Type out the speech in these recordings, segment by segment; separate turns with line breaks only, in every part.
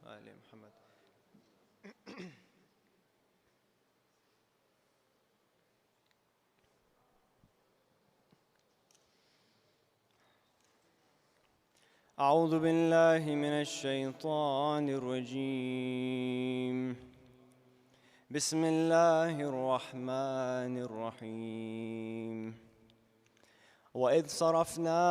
وآل محمد. أعوذ بالله من الشيطان الرجيم. بسم الله الرحمن الرحيم. وإذ صرفنا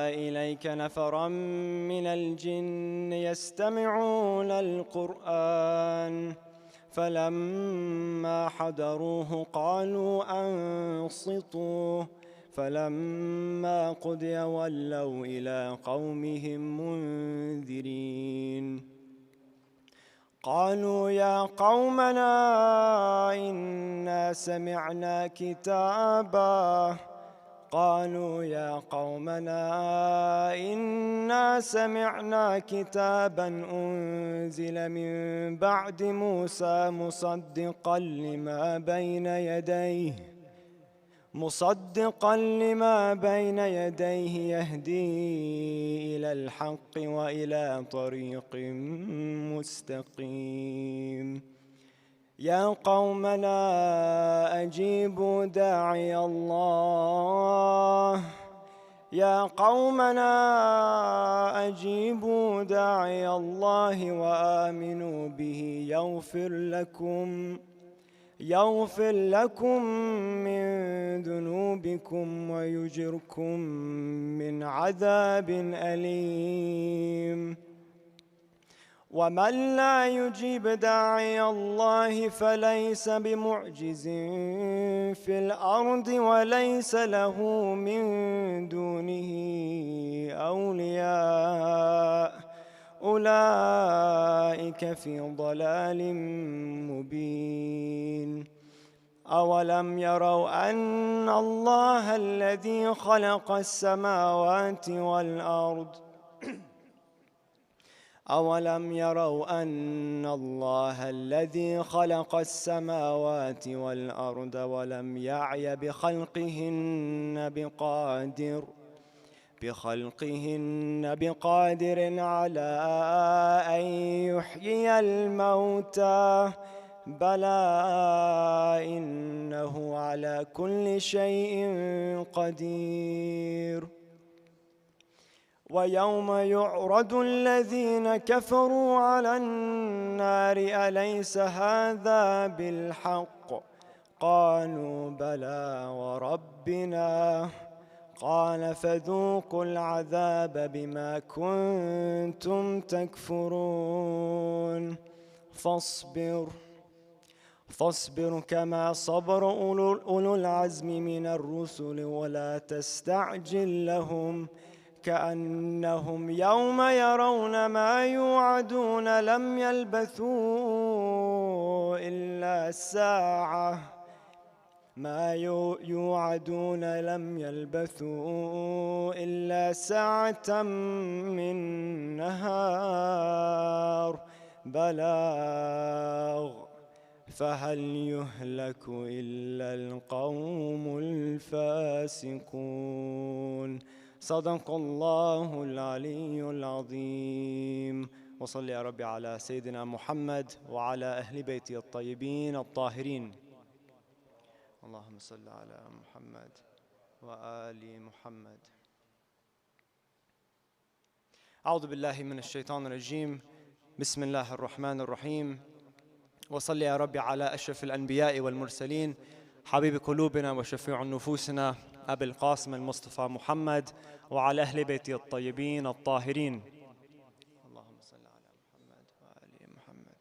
إليك نفرا من الجن يستمعون القرآن فلما حضروه قالوا أنصتوا فلما قضي ولوا إلى قومهم منذرين. قالوا يا قومنا إنا سمعنا كتابا أنزل من بعد موسى مصدقا لما بين يديه يهدي إلى الحق وإلى طريق مستقيم. يا قومنا أجيبوا داعي الله وآمنوا به يغفر لكم من ذنوبكم ويجركم من عذاب أليم. ومن لا يجيب داعي الله فليس بمعجز في الأرض وليس له من دونه أولياء أولئك في ضلال مبين. أولم يروا أن الله الذي خلق السماوات والأرض ولم يعي بخلقهن بقادر على أن يحيي الموتى بلى إنه على كل شيء قدير. ويوم يعرض الذين كفروا على النار أليس هذا بالحق قالوا بلى وربنا قال فذوقوا العذاب بما كنتم تكفرون. فاصبر كما صبر أولو العزم من الرسل ولا تستعجل لهم كأنهم يوم يرون ما يوعدون لم يلبثوا إلا ساعة من نهار بلاغ فهل يهلك إلا القوم الفاسقون. صدق الله العلي العظيم. وصل يا ربي على سيدنا محمد وعلى أهل بيته الطيبين الطاهرين. اللهم صل على محمد وآل محمد. أعوذ بالله من الشيطان الرجيم. بسم الله الرحمن الرحيم. وصل يا ربي على أشرف الأنبياء والمرسلين حبيب قلوبنا وشفيع نفوسنا أبي القاسم المصطفى محمد وعلى أهل بيته الطيبين الطاهرين. اللهم صل على محمد وآل محمد.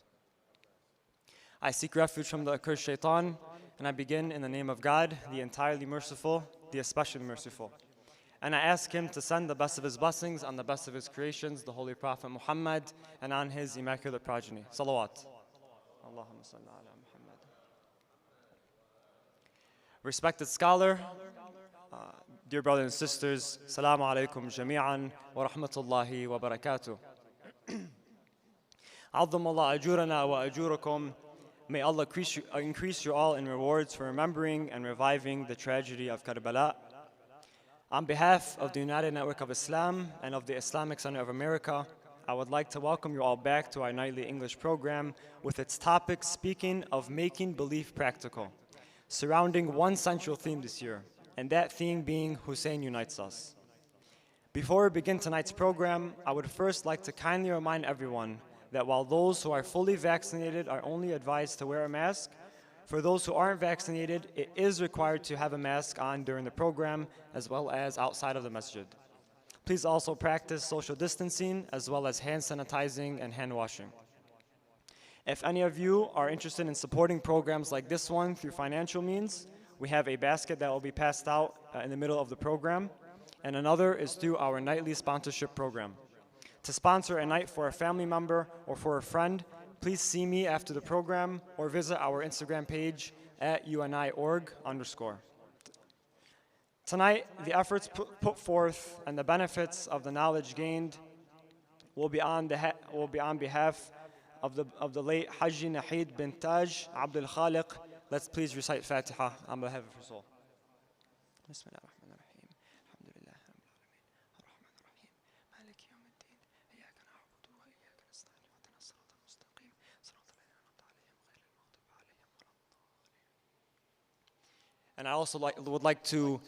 I seek refuge from the accursed shaitan, and I begin in the name of God, the entirely merciful, the especially merciful. And I ask him to send the best of his blessings on the best of his creations, the Holy Prophet Muhammad, and on his immaculate progeny. Salawat. Allahumma salli ala Muhammad. Respected scholar, dear brothers and sisters, Assalamu alaikum jami'an wa rahmatullahi wa barakatuh. Azam Allah ajurana wa ajurakum. May Allah increase you all in rewards for remembering and reviving the tragedy of Karbala. On behalf of the United Network of Islam and of the Islamic Center of America, I would like to welcome you all back to our nightly English program with its topic, Speaking of Making Belief Practical, surrounding one central theme this year, and that theme being Hussein Unites Us. Before we begin tonight's program, I would first like to kindly remind everyone that while those who are fully vaccinated are only advised to wear a mask, for those who aren't vaccinated, it is required to have a mask on during the program as well as outside of the masjid. Please also practice social distancing as well as hand sanitizing and hand washing. If any of you are interested in supporting programs like this one through financial means, we have a basket that will be passed out in the middle of the program, and another is through our nightly sponsorship program. To sponsor a night for a family member or for a friend, please see me after the program or visit our Instagram page at uni.org_. Tonight, the efforts put forth and the benefits of the knowledge gained will be on behalf of the late Haji Nahid bin Taj Abdul Khaliq. Let's please recite Fatiha on behalf of her soul. And I also would like to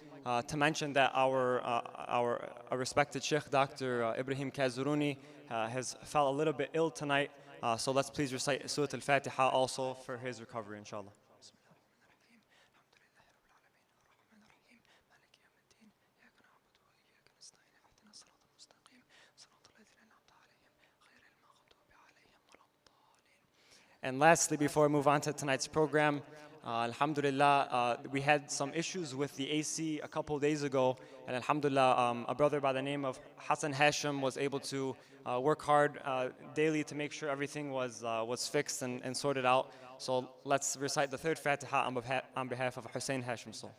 mention that our respected Sheikh, Dr. Ibrahim Kazerooni, has felt a little bit ill tonight. So let's please recite Surah Al-Fatiha also for his recovery, inshallah. And lastly, before I move on to tonight's program, alhamdulillah, we had some issues with the AC a couple days ago, and alhamdulillah, a brother by the name of Hassan Hashim was able to work hard daily to make sure everything was fixed and sorted out. So let's recite the third Fatiha on behalf of Hussein Hashim's soul.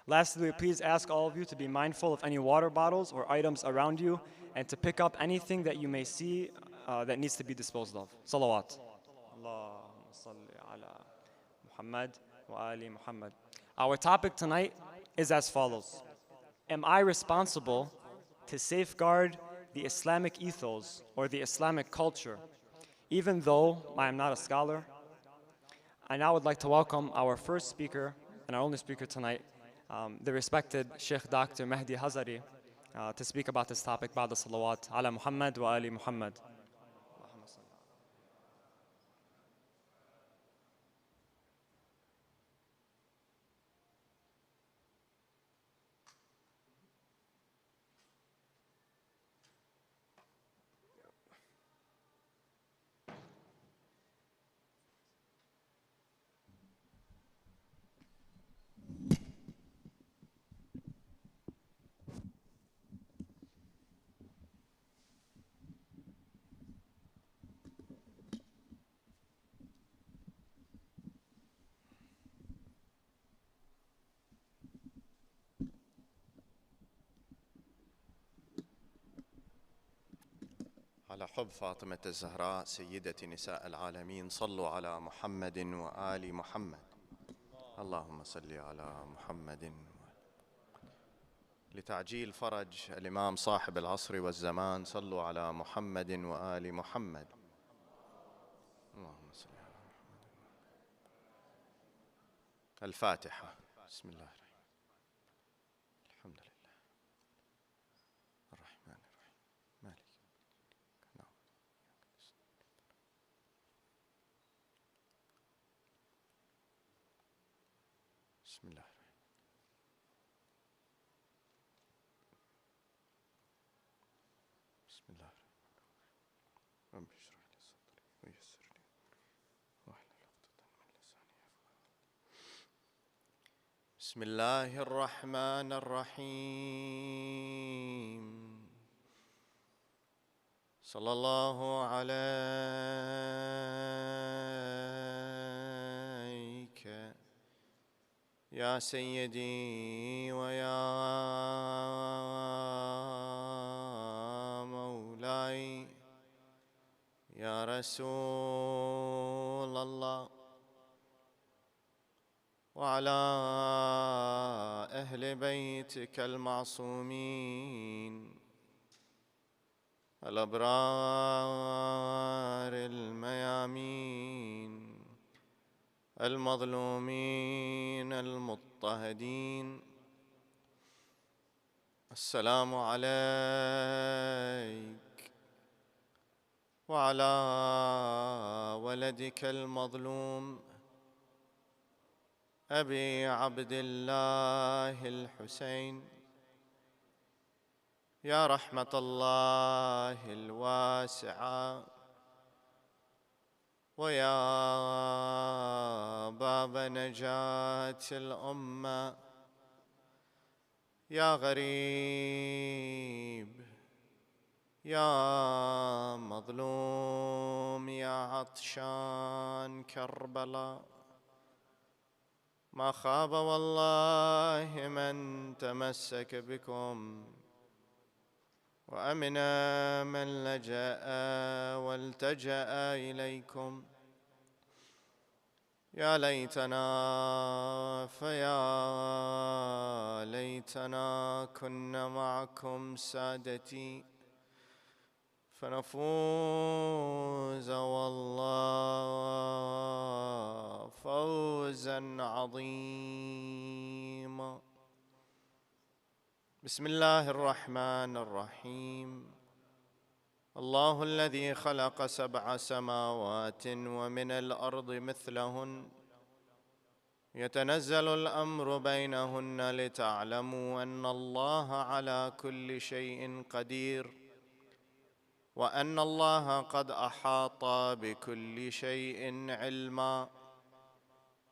Lastly, we please ask all of you to be mindful of any water bottles or items around you and to pick up anything that you may see that needs to be disposed of. Salawat. Allahumma salli ala Muhammad wa ali Muhammad. Our topic tonight is as follows. Am I responsible to safeguard the Islamic ethos or the Islamic culture, even though I am not a scholar? I now would like to welcome our first speaker and our only speaker tonight, the respected Sheikh Dr. Mehdi Hazari, to speak about this topic, بعد الصلوات على محمد وآل محمد.
على حب فاطمة الزهراء سيدة نساء العالمين صلوا على محمد وآل محمد اللهم صل على محمد. لتعجيل فرج الإمام صاحب العصر والزمان صلوا على محمد وآل محمد. اللهم صل على محمد. الفاتحة. بسم الله الرحمن الرحيم. الحمد لله الرحمن الرحيم مالك. بسم الله الرحمن بسم الله الرحمن رب اشرح لي صدري ويسر لي واحلل عقدة من لساني يفقهوا. بسم الله الرحمن الرحيم. صلى الله عليك يا سيدي ويا مولاي يا رسول الله. وعلى أهل بيتك المعصومين الأبرار الميامين المظلومين المضطهدين. السلام عليك وعلى ولدك المظلوم أبي عبد الله الحسين. يا رحمة الله الواسعة ويا باب نجاة الأمة، يا غريب يا مظلوم يا عطشان كربلاء، ما خاب والله من تمسك بكم، وأمن من لجأ والتجأ إليكم. يا ليتنا فيا ليتنا كنا معكم سادتي فنفوز والله فوزا عظيما. بسم الله الرحمن الرحيم. الله الذي خلق 7 سماوات ومن الأرض مثلهن يتنزل الأمر بينهن لتعلموا أن الله على كل شيء قدير وأن الله قد أحاط بكل شيء علما.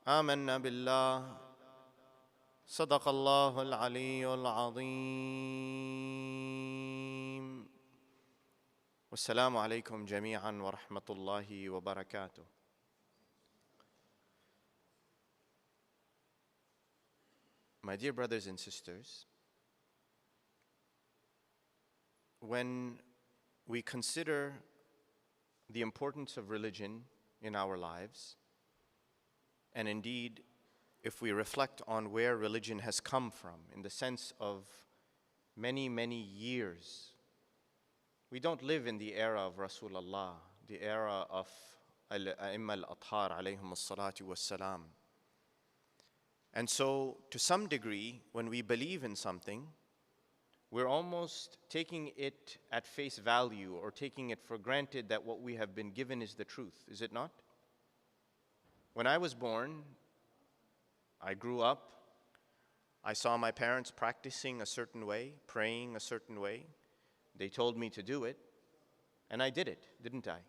آمنا بالله. صدق الله العلي العظيم. والسلام عليكم جميعا ورحمة الله وبركاته. My dear brothers and sisters, when we consider the importance of religion in our lives, and indeed if we reflect on where religion has come from in the sense of many, many years, we don't live in the era of Rasulullah, the era of Al-A'imma al-Athhar alayhim as-salatu was-salam. And so, to some degree, when we believe in something, we're almost taking it at face value or taking it for granted that what we have been given is the truth, is it not? When I was born, I grew up, I saw my parents practicing a certain way, praying a certain way. They told me to do it, and I did it, didn't I?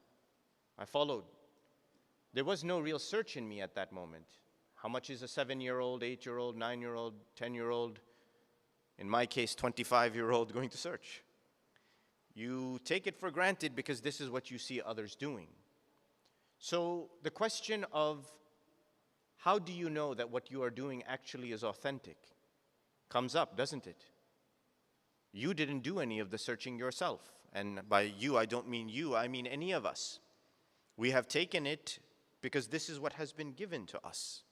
I followed. There was no real search in me at that moment. How much is a 7-year-old, 8-year-old, 9-year-old, 10-year-old, in my case, 25-year-old going to search? You take it for granted because this is what you see others doing. So the question of how do you know that what you are doing actually is authentic comes up, doesn't it? You didn't do any of the searching yourself. And by you, I don't mean you, I mean any of us. We have taken it because this is what has been given to us.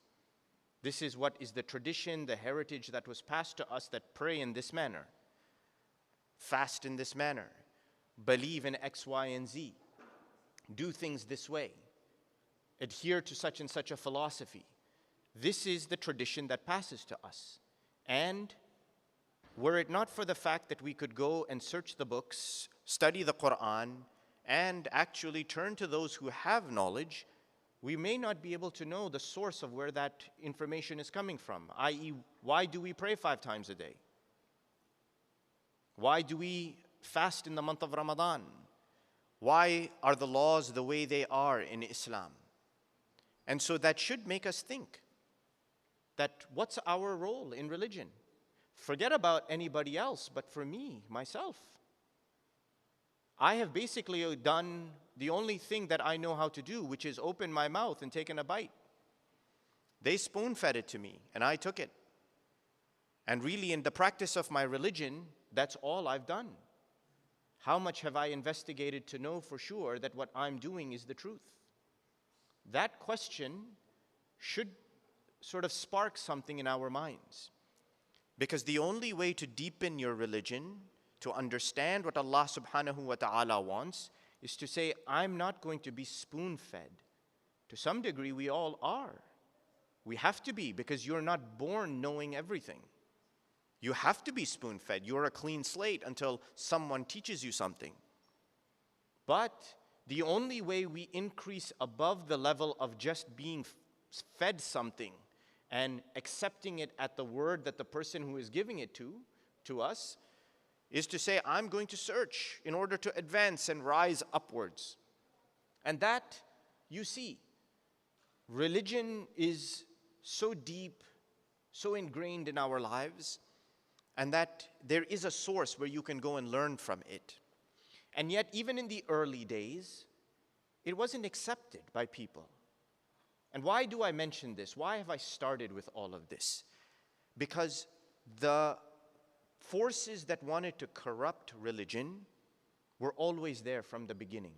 This is what is the tradition, the heritage that was passed to us, that pray in this manner, fast in this manner, believe in X, Y, and Z, do things this way, adhere to such and such a philosophy. This is the tradition that passes to us. And were it not for the fact that we could go and search the books, study the Quran, and actually turn to those who have knowledge, we may not be able to know the source of where that information is coming from, i.e., why do we pray 5 times a day? Why do we fast in the month of Ramadan? Why are the laws the way they are in Islam? And so that should make us think that what's our role in religion? Forget about anybody else, but for me, myself. I have basically done the only thing that I know how to do, which is open my mouth and taken a bite. They spoon-fed it to me, and I took it. And really, in the practice of my religion, that's all I've done. How much have I investigated to know for sure that what I'm doing is the truth? That question should sort of spark something in our minds. Because the only way to deepen your religion, to understand what Allah subhanahu wa ta'ala wants, is to say, I'm not going to be spoon-fed. To some degree, we all are. We have to be, because you're not born knowing everything. You have to be spoon-fed. You're a clean slate until someone teaches you something. But the only way we increase above the level of just being fed something and accepting it at the word that the person who is giving it to us, is to say, I'm going to search in order to advance and rise upwards. And that, you see, religion is so deep, so ingrained in our lives, and that there is a source where you can go and learn from it. And yet, even in the early days, it wasn't accepted by people. And why do I mention this? Why have I started with all of this? Because the forces that wanted to corrupt religion were always there from the beginning.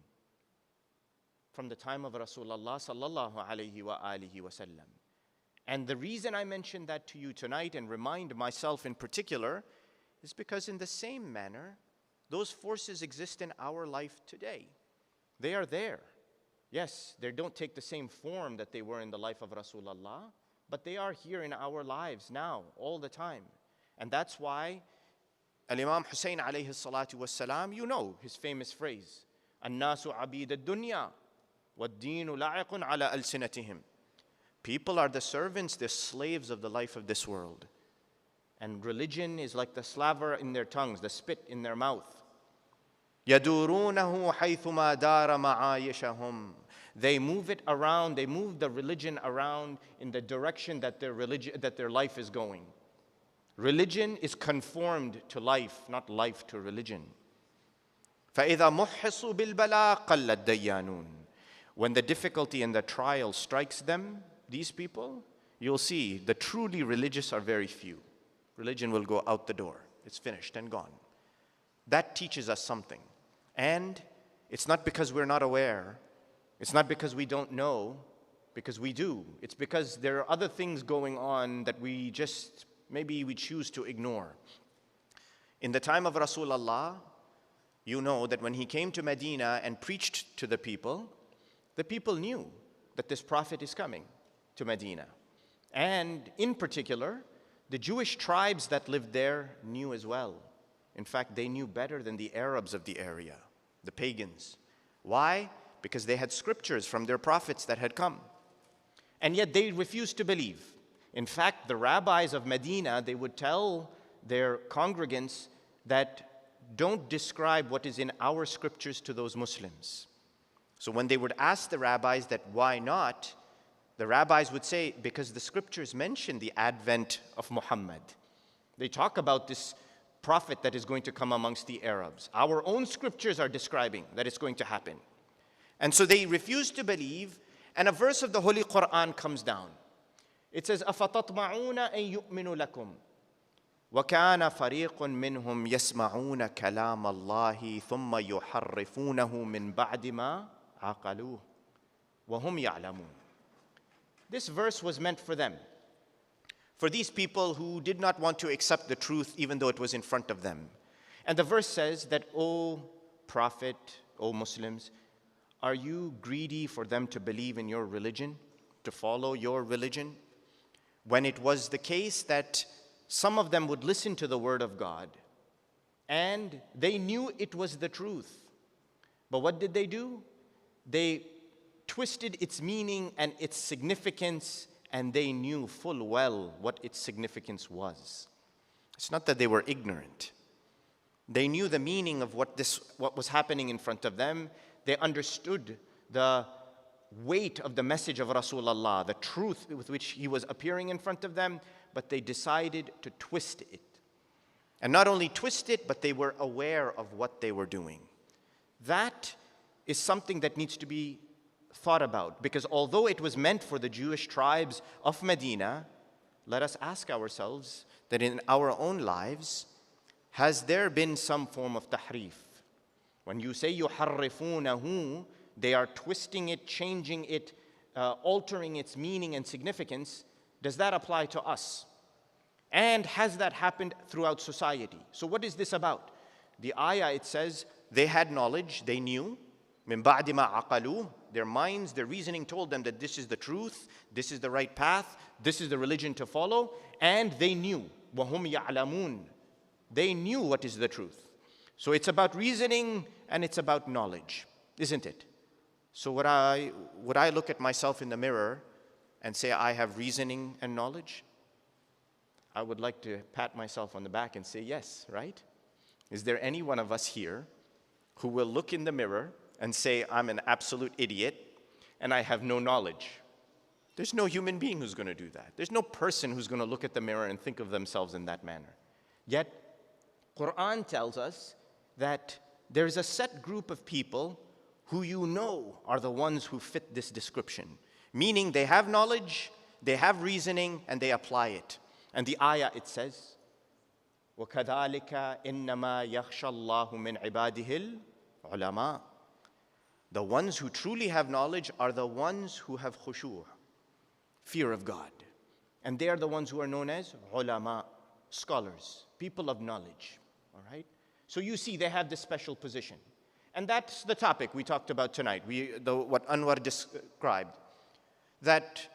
From the time of Rasulullah sallallahu alayhi wa alihi wa sallam. And the reason I mention that to you tonight and remind myself in particular is because in the same manner, those forces exist in our life today. They are there. Yes, they don't take the same form that they were in the life of Rasulullah, but they are here in our lives now, all the time. And that's why Al-Imam Hussein alayhi salatu wassalam, you know his famous phrase, "An-nasu abid ad-dunya, wad-deenu la'iqun ala al-sinatihim." People are the servants, the slaves of the life of this world. And religion is like the slaver in their tongues, the spit in their mouth. يَدُورُونَهُ حَيْثُمَا دَارَ مَعَايِشَهُمْ. They move it around, they move the religion around in the direction that their life is going. Religion is conformed to life, not life to religion. فَإِذَا مُحِّصُوا بِالْبَلَاءِ قَلَّ الدَّيَّانُونَ. When the difficulty and the trial strikes them, these people, you'll see the truly religious are very few. Religion will go out the door. It's finished and gone. That teaches us something. And it's not because we're not aware. It's not because we don't know, because we do. It's because there are other things going on that we just, maybe we choose to ignore. In the time of Rasulullah, you know that when he came to Medina and preached to the people knew that this prophet is coming to Medina. And in particular, the Jewish tribes that lived there knew as well. In fact, they knew better than the Arabs of the area, the pagans. Why? Because they had scriptures from their prophets that had come. And yet they refused to believe. In fact, the rabbis of Medina, they would tell their congregants that don't describe what is in our scriptures to those Muslims. So when they would ask the rabbis that why not, the rabbis would say, because the scriptures mention the advent of Muhammad. They talk about this prophet that is going to come amongst the Arabs. Our own scriptures are describing that it's going to happen. And so they refuse to believe, and a verse of the Holy Quran comes down. It says, أَفَتَطْمَعُونَ أَن يُؤْمِنُوا لَكُمْ وَكَانَ فَرِيقٌ مِّنْهُمْ يَسْمَعُونَ كَلَامَ اللَّهِ ثُمَّ يُحَرِّفُونَهُ مِنْ بَعْدِ مَا عَقَلُوهُ وَهُمْ يَعْلَمُونَ. This verse was meant for them. For these people who did not want to accept the truth even though it was in front of them. And the verse says that, O Prophet, O Muslims, are you greedy for them to believe in your religion, to follow your religion? When it was the case that some of them would listen to the word of God, and they knew it was the truth. But what did they do? They twisted its meaning and its significance, and they knew full well what its significance was. It's not that they were ignorant. They knew the meaning of what was happening in front of them. They understood the weight of the message of Rasulullah, the truth with which he was appearing in front of them, but they decided to twist it. And not only twist it, but they were aware of what they were doing. That is something that needs to be thought about, because although it was meant for the Jewish tribes of Medina, let us ask ourselves that in our own lives, has there been some form of tahrif? When you say yuharrifunahu, they are twisting it, changing it, altering its meaning and significance. Does that apply to us? And has that happened throughout society? So what is this about? The ayah, it says, they had knowledge, they knew. مِن بَعْدِ مَا عَقَلُوا. Their minds, their reasoning told them that this is the truth, this is the right path, this is the religion to follow, and they knew. وَهُمْ يَعْلَمُونَ. They knew what is the truth. So it's about reasoning and it's about knowledge, isn't it? So would I look at myself in the mirror and say I have reasoning and knowledge? I would like to pat myself on the back and say yes, right? Is there any one of us here who will look in the mirror and say I'm an absolute idiot and I have no knowledge? There's no human being who's going to do that. There's no person who's going to look at the mirror and think of themselves in that manner. Yet, Quran tells us that there's a set group of people who you know are the ones who fit this description. Meaning they have knowledge, they have reasoning, and they apply it. And the ayah, it says, وَكَذَلِكَ إِنَّمَا يَخْشَى اللَّهُ مِنْ عِبَادِهِ الْعُلَمَاءِ. The ones who truly have knowledge are the ones who have khushu', fear of God. And they are the ones who are known as ulama, scholars, people of knowledge. All right? So you see, they have this special position. And that's the topic we talked about tonight, what Anwar described. That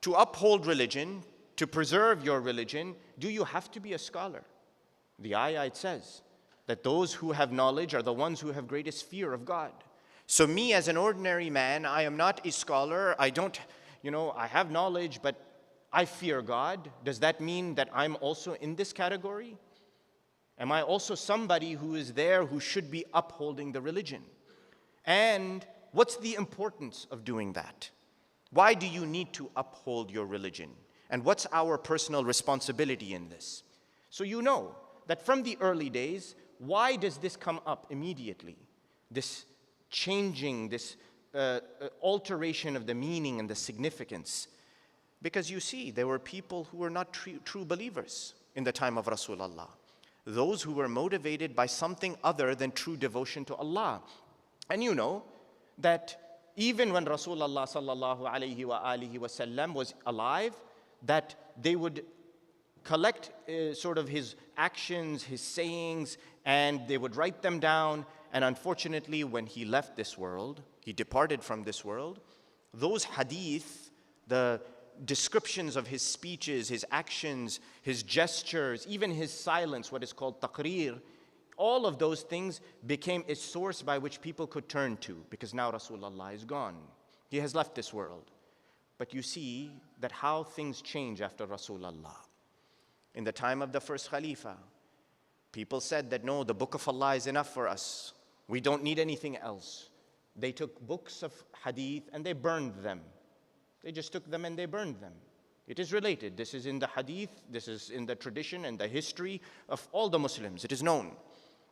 to uphold religion, to preserve your religion, do you have to be a scholar? The ayah, it says that those who have knowledge are the ones who have greatest fear of God. So me as an ordinary man, I am not a scholar. I have knowledge, but I fear God. Does that mean that I'm also in this category? Am I also somebody who is there who should be upholding the religion? And what's the importance of doing that? Why do you need to uphold your religion? And what's our personal responsibility in this? So you know that from the early days, why does this come up immediately? This changing, this alteration of the meaning and the significance. Because you see, there were people who were not true believers in the time of Rasulullah. Those who were motivated by something other than true devotion to Allah. And you know that even when Rasulullah sallallahu alayhi wa alihi wasallam was alive, that they would collect sort of his actions, his sayings, and they would write them down. And unfortunately, when he left this world, he departed from this world, those hadith, the descriptions of his speeches, his actions, his gestures, even his silence, what is called taqreer, all of those things became a source by which people could turn to, because now Rasulullah is gone. He has left this world. But you see that how things change after Rasulullah. In the time of the first Khalifa, people said that no, the book of Allah is enough for us. We don't need anything else. They took books of hadith and they burned them. They just took them and they burned them. It is related. This is in the hadith, this is in the tradition and the history of all the Muslims. It is known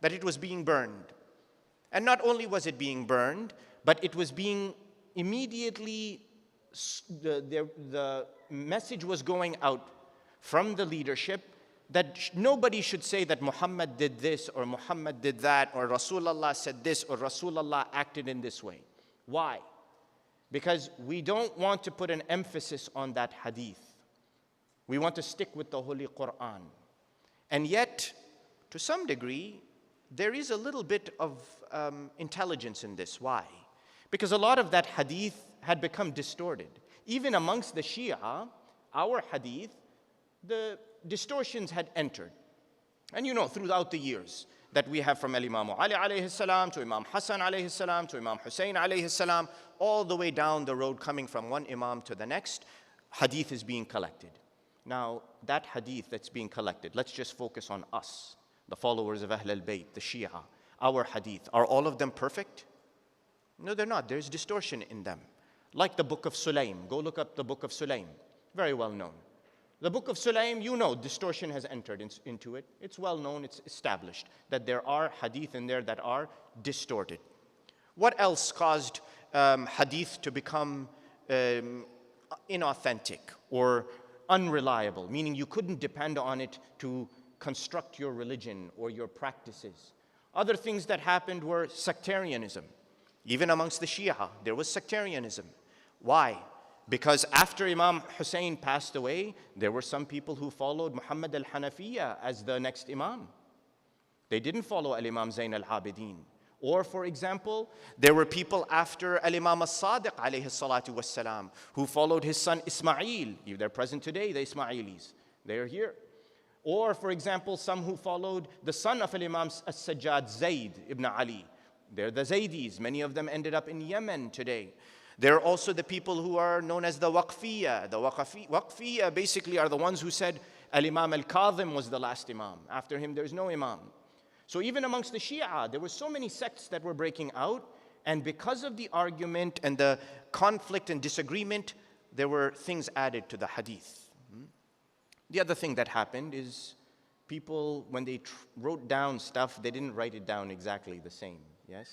that it was being burned. And not only was it being burned, but it was being immediately, the message was going out from the leadership that nobody should say that Muhammad did this or Muhammad did that or Rasulullah said this or Rasulullah acted in this way. Why? Because we don't want to put an emphasis on that hadith. We want to stick with the Holy Quran. And yet, to some degree, there is a little bit of intelligence in this. Why? Because a lot of that hadith had become distorted. Even amongst the Shia, our hadith, the distortions had entered. And you know, throughout the years, that we have from Imam Ali alayhi salam to Imam Hassan alayhi salam to Imam Hussein alayhi salam, all the way down the road coming from one Imam to the next, hadith is being collected. Now, that hadith that's being collected, let's just focus on us, the followers of Ahl al-Bayt, the Shia, our hadith. Are all of them perfect? No, they're not. There's distortion in them. Like the book of Sulaim. Go look up the book of Sulaim. Very well known. The book of Sulaim, you know, distortion has entered into it. It's well known, it's established that there are hadith in there that are distorted. What else caused hadith to become inauthentic or unreliable, meaning you couldn't depend on it to construct your religion or your practices? Other things that happened were sectarianism. Even amongst the Shia, there was sectarianism. Why? Because after Imam Hussein passed away, there were some people who followed Muhammad al-Hanafiya as the next Imam. They didn't follow Al-Imam Zayn al-Abidin. Or, for example, there were people after Al-Imam al-Sadiq alayhi salatu wassalam who followed his son Ismail. They're present today, the Ismailis. They're here. Or, for example, some who followed the son of Al-Imam al-Sajjad, Zayd ibn Ali. They're the Zaydis. Many of them ended up in Yemen today. There are also the people who are known as the Waqfiyya. The Waqfiyya basically are the ones who said Al-Imam al-Kadhim was the last Imam. After him, there's no Imam. So even amongst the Shia, there were so many sects that were breaking out. And because of the argument and the conflict and disagreement, there were things added to the hadith. The other thing that happened is people, when they wrote down stuff, they didn't write it down exactly the same, yes?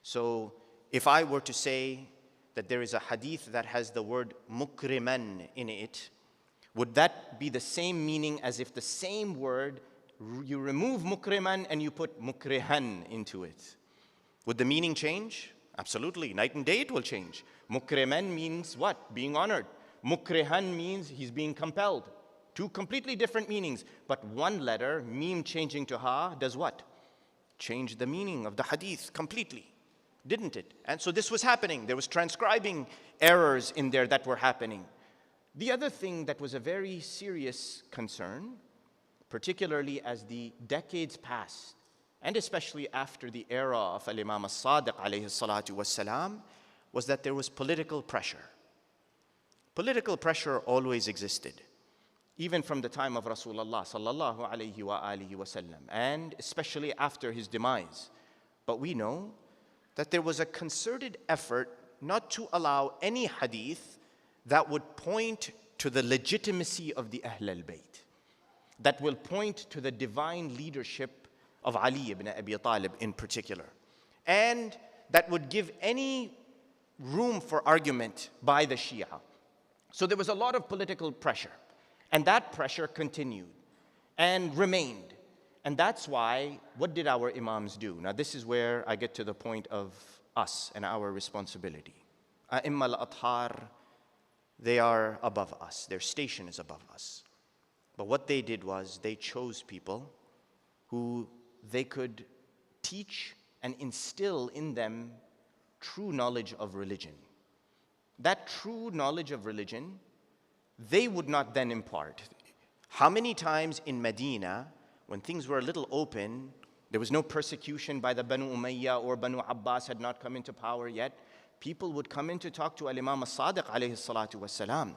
So if I were to say that there is a hadith that has the word mukriman in it, would that be the same meaning as if the same word, you remove mukriman and you put mukrihan into it? Would the meaning change? Absolutely. Night and day it will change. Mukriman means what? Being honored. Mukrihan means he's being compelled. Two completely different meanings. But one letter, meme changing to ha, does what? Change the meaning of the hadith completely. Didn't it? And so this was happening. There was transcribing errors in there that were happening. The other thing that was a very serious concern, particularly as the decades passed, and especially after the era of Al-Imam al-Sadiq alayhi salatu wassalam, was that there was political pressure. Political pressure always existed, even from the time of Rasulullah sallallahu alayhi wa alihi wasallam, and especially after his demise. But we know that there was a concerted effort not to allow any hadith that would point to the legitimacy of the Ahl al-Bayt, that will point to the divine leadership of Ali ibn Abi Talib in particular, and that would give any room for argument by the Shia. So there was a lot of political pressure, and that pressure continued and remained. And that's why, what did our Imams do? Now this is where I get to the point of us and our responsibility. A'imma al-Athar, they are above us. Their station is above us. But what they did was they chose people who they could teach and instill in them true knowledge of religion. That true knowledge of religion, they would not then impart. How many times in Medina, when things were a little open, there was no persecution by the Banu Umayyah or Banu Abbas had not come into power yet, people would come in to talk to Al-Imam al-Sadiq alayhi salatu wassalam.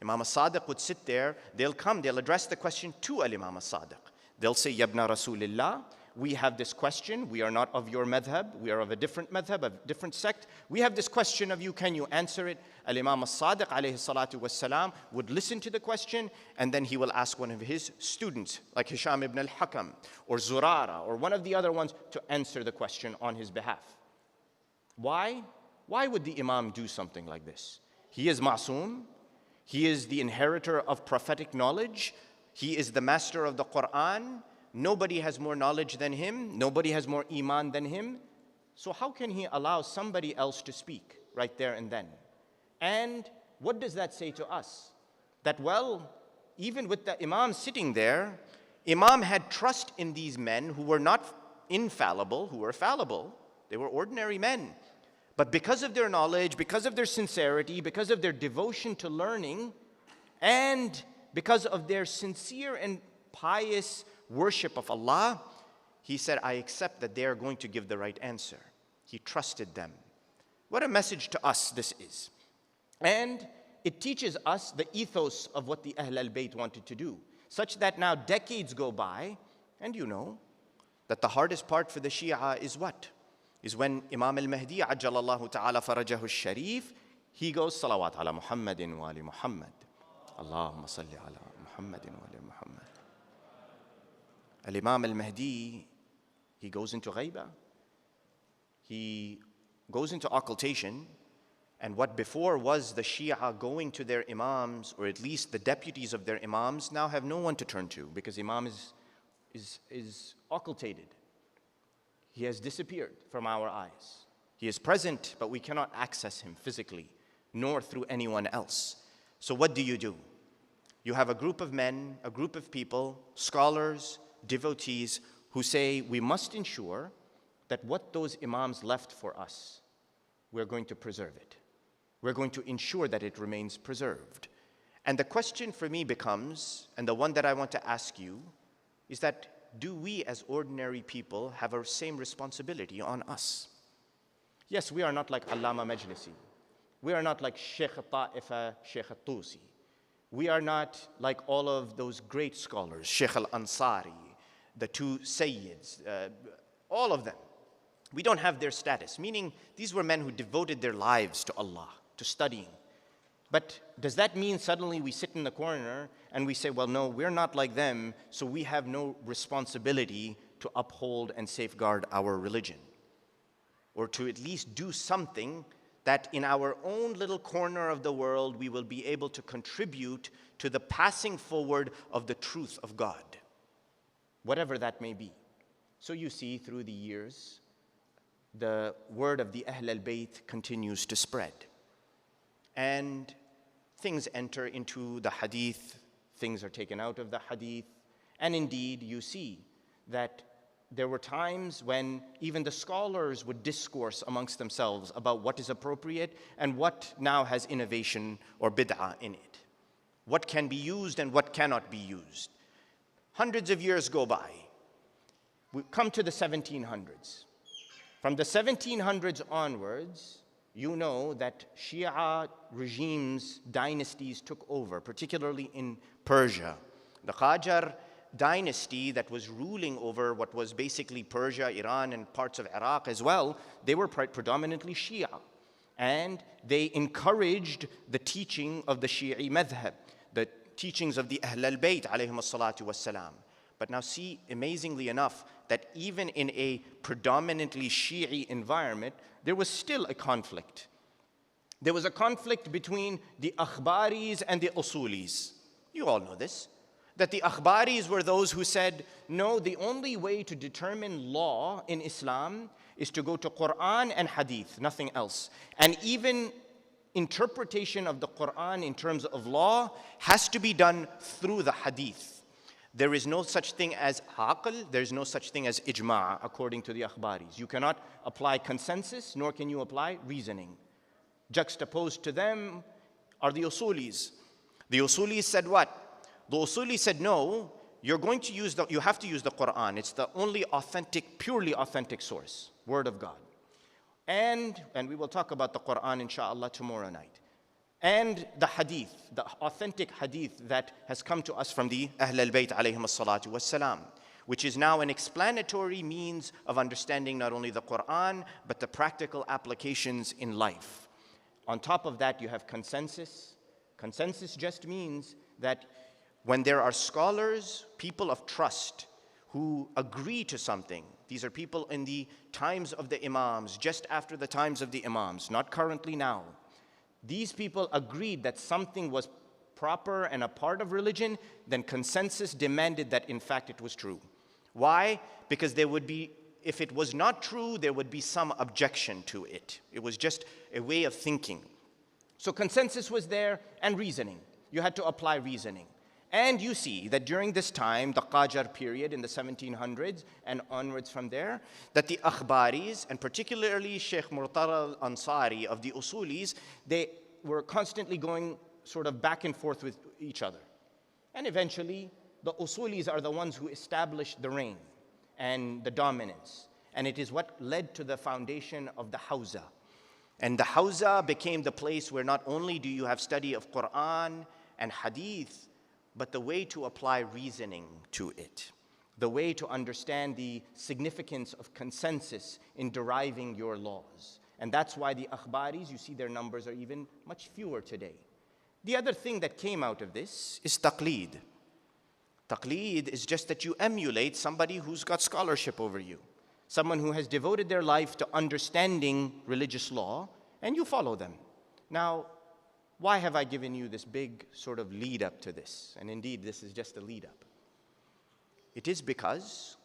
Imam al-Sadiq would sit there, they'll address the question to Al-Imam al-Sadiq. They'll say, Yabna Rasulillah, we have this question, we are not of your madhab, we are of a different madhab, a different sect. We have this question of you, can you answer it? Al-Imam al-Sadiq alayhi salatu wassalam would listen to the question, and then he will ask one of his students, like Hisham ibn al-Hakam, or Zurara, or one of the other ones, to answer the question on his behalf. Why? Why would the Imam do something like this? He is ma'soom, he is the inheritor of prophetic knowledge, he is the master of the Quran. Nobody has more knowledge than him. Nobody has more iman than him. So how can he allow somebody else to speak right there and then? And what does that say to us? That, well, even with the Imam sitting there, Imam had trust in these men who were not infallible, who were fallible. They were ordinary men. But because of their knowledge, because of their sincerity, because of their devotion to learning, and because of their sincere and pious worship of Allah, he said, I accept that they are going to give the right answer. He trusted them. What a message to us this is. And it teaches us the ethos of what the Ahl al-Bayt wanted to do, such that now decades go by, and you know that the hardest part for the Shia is what? Is when Imam al-Mehdi, ajjalallahu ta'ala farajahu al-sharif, he goes, salawat ala Muhammadin wa ali Muhammad. Allahumma salli ala Muhammadin wa ali Muhammad. Al-Imam al-Mahdi, he goes into ghaiba. He goes into occultation. And what before was the Shia going to their imams, or at least the deputies of their imams, now have no one to turn to because Imam is occultated. He has disappeared from our eyes. He is present, but we cannot access him physically. nor through anyone else. So what do? You have a group of men, a group of people, scholars, devotees, who say we must ensure that what those imams left for us, we're going to preserve it. We're going to ensure that it remains preserved. And the question for me becomes, and the one that I want to ask you, is that do we as ordinary people have our same responsibility on us? Yes, we are not like Allama Majlisi. We are not like Sheikh Ta'ifa, Sheikh Tusi. We are not like all of those great scholars, Sheikh Al-Ansari, the two Sayyids, all of them. We don't have their status, meaning these were men who devoted their lives to Allah, to studying. But does that mean suddenly we sit in the corner and we say, well, no, we're not like them, so we have no responsibility to uphold and safeguard our religion? Or to at least do something that in our own little corner of the world we will be able to contribute to the passing forward of the truth of God, whatever that may be. So you see, through the years, the word of the Ahl al-Bayt continues to spread. And things enter into the hadith, things are taken out of the hadith, and indeed you see that there were times when even the scholars would discourse amongst themselves about what is appropriate and what now has innovation or bid'ah in it. What can be used and what cannot be used. Hundreds of years go by. We come to the 1700s. From the 1700s onwards, you know that Shia regimes, dynasties took over, particularly in Persia. The Qajar dynasty that was ruling over what was basically Persia, Iran, and parts of Iraq as well, they were predominantly Shia. And they encouraged the teaching of the Shi'i madhab, the teachings of the Ahl al-Bayt alayhim as-salatu was-salam. But now see, amazingly enough, that even in a predominantly Shi'i environment, there was still a conflict. There was a conflict between the Akhbaris and the Usulis. You all know this. That the Akhbaris were those who said, no, the only way to determine law in Islam is to go to Quran and Hadith, nothing else. And even interpretation of the Quran in terms of law has to be done through the Hadith. There is no such thing as aql, there is no such thing as ijma' according to the Akhbaris. You cannot apply consensus, nor can you apply reasoning. Juxtaposed to them are the Usulis. The Usulis said what? The Usulis said, no, you have to use the Quran. It's the only authentic, purely authentic source, word of God. And we will talk about the Quran inshallah tomorrow night. And the hadith, the authentic hadith that has come to us from the Ahl al-Bayt alayhim as-salatu was-salam, which is now an explanatory means of understanding not only the Quran, but the practical applications in life. On top of that, you have consensus. Consensus just means that when there are scholars, people of trust, who agree to something, these are people in the times of the Imams, just after the times of the Imams, not currently now. These people agreed that something was proper and a part of religion, then consensus demanded that in fact it was true. Why? Because there would be, if it was not true, there would be some objection to it. It was just a way of thinking. So consensus was there, and reasoning. You had to apply reasoning. And you see that during this time, the Qajar period in the 1700s and onwards from there, that the Akhbaris, and particularly Sheikh Murtada al-Ansari of the Usulis, they were constantly going sort of back and forth with each other. And eventually, the Usulis are the ones who established the reign and the dominance. And it is what led to the foundation of the Hawza. And the Hawza became the place where not only do you have study of Quran and Hadith, but the way to apply reasoning to it, the way to understand the significance of consensus in deriving your laws. And that's why the Akhbaris, you see their numbers are even much fewer today. The other thing that came out of this is taqleed. Taqleed is just that you emulate somebody who's got scholarship over you, someone who has devoted their life to understanding religious law, and you follow them. Now, why have I given you this big sort of lead up to this? And indeed, this is just a lead up. It is because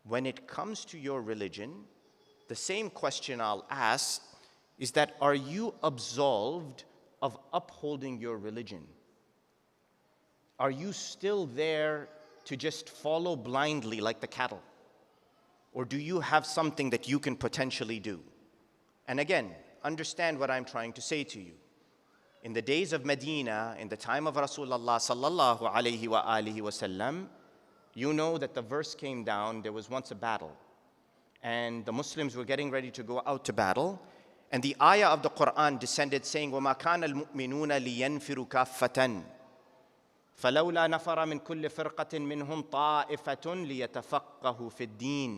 when it comes to your religion, the same question I'll ask is that, are you absolved of upholding your religion? Are you still there to just follow blindly like the cattle? Or do you have something that you can potentially do? And again, understand what I'm trying to say to you. In the days of Medina, in the time of Rasulullah sallallahu alayhi wa alihi wasallam, you know that the verse came down, there was once a battle. And the Muslims were getting ready to go out to battle. And the ayah of the Quran descended saying, وَمَا كَانَ الْمُؤْمِنُونَ لِيَنْفِرُوا كَافَّةً فَلَوْلَا نَفَرَ مِنْ كُلِّ فِرْقَةٍ مِّنْهُمْ طَائِفَةٌ لِيَتَفَقَّهُوا فِي الدِّينِ.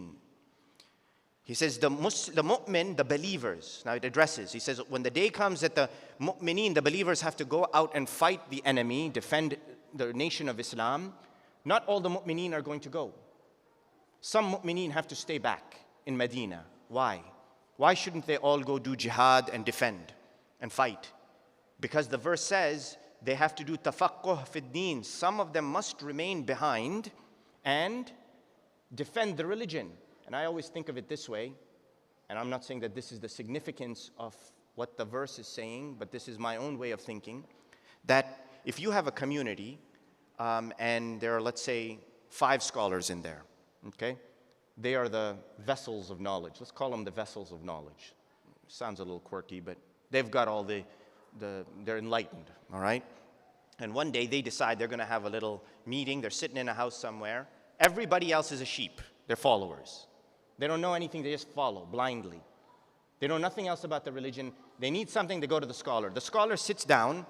He says the mu'min, the believers, now it addresses, he says when the day comes that the mu'mineen, the believers have to go out and fight the enemy, defend the nation of Islam, not all the mu'mineen are going to go. Some mu'mineen have to stay back in Medina. Why? Why shouldn't they all go do jihad and defend and fight? Because the verse says they have to do tafaqquh fi ddeen. Some of them must remain behind and defend the religion. And I always think of it this way, and I'm not saying that this is the significance of what the verse is saying, but this is my own way of thinking, that if you have a community and there are, let's say, 5 scholars in there, okay? They are the vessels of knowledge. Let's call them the vessels of knowledge. Sounds a little quirky, but they've got all they're enlightened, all right? And one day they decide they're going to have a little meeting. They're sitting in a house somewhere. Everybody else is a sheep. They're followers. They don't know anything. They just follow blindly. They know nothing else about the religion. They need something, they go to the scholar. The scholar sits down,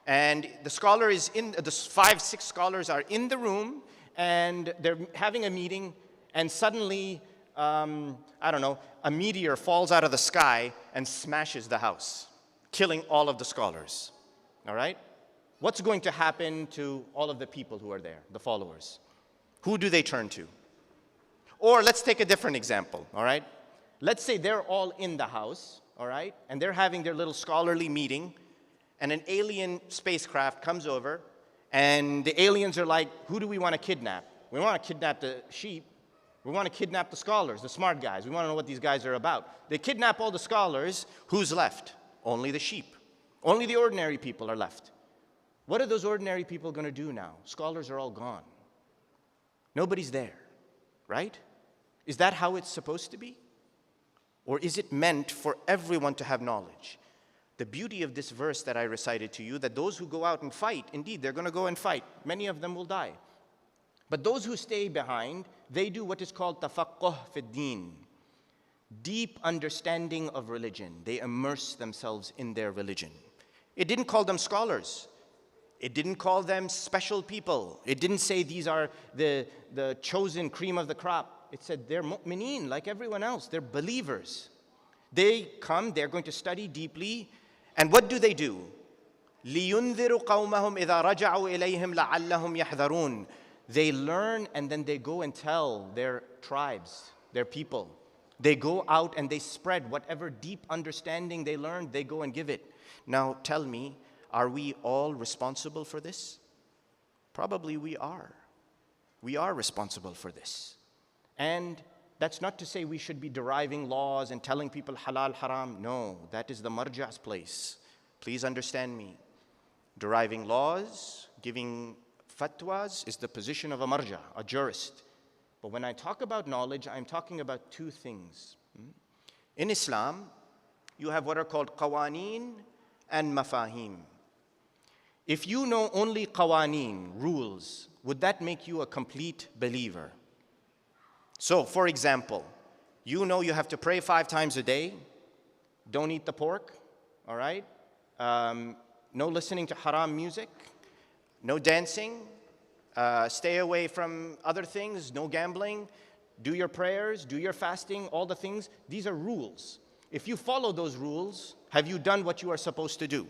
and the scholar is the 5, 6 scholars are in the room, and they're having a meeting, and suddenly, I don't know, a meteor falls out of the sky and smashes the house, killing all of the scholars. All right? What's going to happen to all of the people who are there, the followers? Who do they turn to? Or let's take a different example, all right? Let's say they're all in the house, all right? And they're having their little scholarly meeting, and an alien spacecraft comes over, and the aliens are like, who do we want to kidnap? We want to kidnap the sheep. We want to kidnap the scholars, the smart guys. We want to know what these guys are about. They kidnap all the scholars. Who's left? Only the sheep. Only the ordinary people are left. What are those ordinary people going to do now? Scholars are all gone. Nobody's there, right? Is that how it's supposed to be? Or is it meant for everyone to have knowledge? The beauty of this verse that I recited to you, that those who go out and fight, indeed, they're going to go and fight. Many of them will die. But those who stay behind, they do what is called tafaqquh fi ddeen, deep understanding of religion. They immerse themselves in their religion. It didn't call them scholars. It didn't call them special people. It didn't say these are the chosen cream of the crop. It said they're mu'mineen like everyone else. They're believers. They come, they're going to study deeply. And what do? لِيُنذِرُوا قَوْمَهُمْ إِذَا رَجَعُوا إِلَيْهِمْ لَعَلَّهُمْ يَحْذَرُونَ. They learn and then they go and tell their tribes, their people. They go out and they spread whatever deep understanding they learned, they go and give it. Now tell me, are we all responsible for this? Probably we are. We are responsible for this. And that's not to say we should be deriving laws and telling people halal, haram. No, that is the marja''s place. Please understand me. Deriving laws, giving fatwas is the position of a marja', a jurist. But when I talk about knowledge, I'm talking about 2 things. In Islam, you have what are called qawaneen and mafahim. If you know only qawaneen, rules, would that make you a complete believer? So, for example, you know you have to pray 5 times a day, don't eat the pork, all right? No listening to haram music, no dancing, stay away from other things, no gambling, do your prayers, do your fasting, all the things. These are rules. If you follow those rules, have you done what you are supposed to do?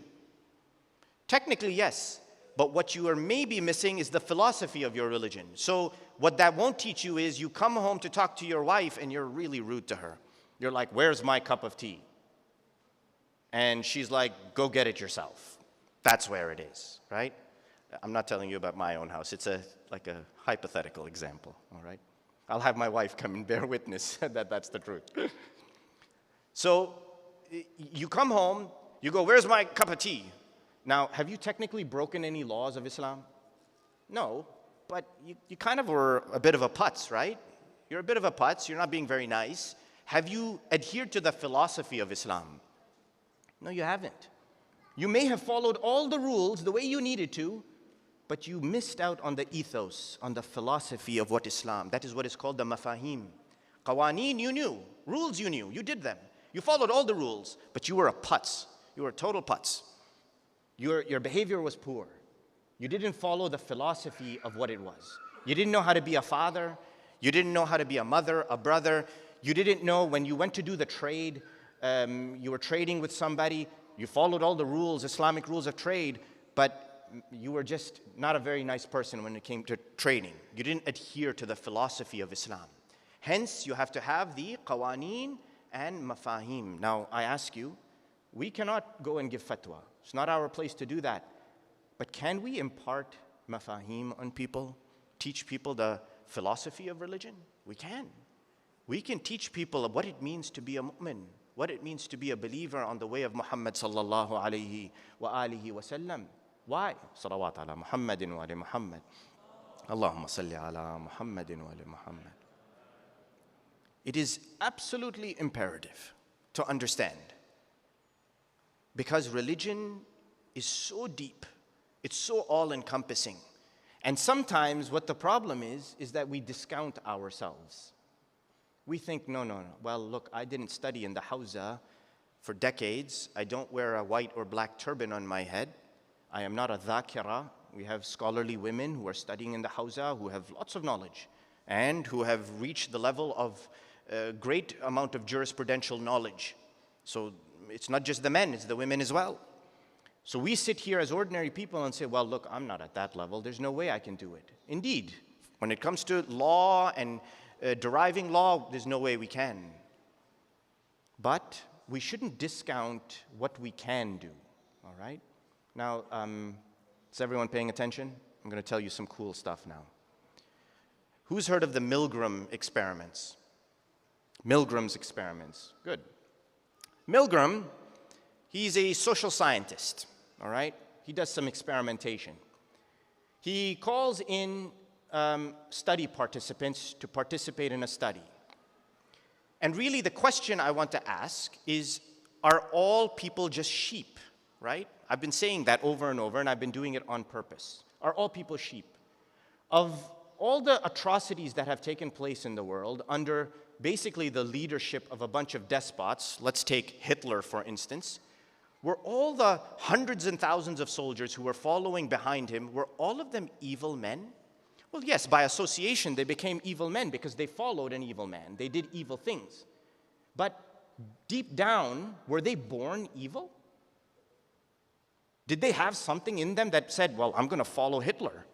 Technically, yes. But what you are maybe missing is the philosophy of your religion. So what that won't teach you is you come home to talk to your wife and you're really rude to her. You're like, where's my cup of tea? And she's like, go get it yourself. That's where it is, right? I'm not telling you about my own house. It's like a hypothetical example, all right? I'll have my wife come and bear witness that that's the truth. So you come home, You go, where's my cup of tea? Now, have you technically broken any laws of Islam? No, but you kind of were a bit of a putz, right? You're a bit of a putz, you're not being very nice. Have you adhered to the philosophy of Islam? No, you haven't. You may have followed all the rules the way you needed to, but you missed out on the ethos, on the philosophy of what Islam. That is what is called the mafahim. Qawaneen you knew, rules you knew, you did them. You followed all the rules, but you were a putz. You were a total putz. Your behavior was poor. You didn't follow the philosophy of what it was. You didn't know how to be a father. You didn't know how to be a mother, a brother. You didn't know when you went to do the trade, you were trading with somebody, you followed all the rules, Islamic rules of trade, but you were just not a very nice person when it came to trading. You didn't adhere to the philosophy of Islam. Hence, you have to have the qawaneen and mafahim. Now, I ask you, we cannot go and give fatwa. It's not our place to do that. But can we impart mafahim on people? Teach people the philosophy of religion? We can. We can teach people what it means to be a mu'min, what it means to be a believer on the way of Muhammad sallallahu alayhi wa alihi wa sallam. Why? Salawat ala Muhammadin wa ali Muhammad. Allahumma salli ala Muhammadin wa ali Muhammad. It is absolutely imperative to understand, because religion is so deep, it's so all-encompassing. And sometimes what the problem is that we discount ourselves. We think, no. Well, look, I didn't study in the Hawza for decades. I don't wear a white or black turban on my head. I am not a dhakira. We have scholarly women who are studying in the Hawza who have lots of knowledge and who have reached the level of a great amount of jurisprudential knowledge. So it's not just the men, it's the women as well. So we sit here as ordinary people and say, well, look, I'm not at that level. There's no way I can do it. Indeed, when it comes to law and deriving law, there's no way we can. But we shouldn't discount what we can do, all right? Now, is everyone paying attention? I'm going to tell you some cool stuff now. Who's heard of the Milgram experiments? Milgram's experiments. Good. Milgram, he's a social scientist, all right? He does some experimentation. He calls in study participants to participate in a study. And really the question I want to ask is, are all people just sheep, right? I've been saying that over and over, and I've been doing it on purpose. Are all people sheep? Of all the atrocities that have taken place in the world under basically the leadership of a bunch of despots, let's take Hitler for instance, were all the hundreds and thousands of soldiers who were following behind him, were all of them evil men? Well, yes, by association they became evil men because they followed an evil man. They did evil things. But deep down, were they born evil? Did they have something in them that said, well, I'm going to follow Hitler.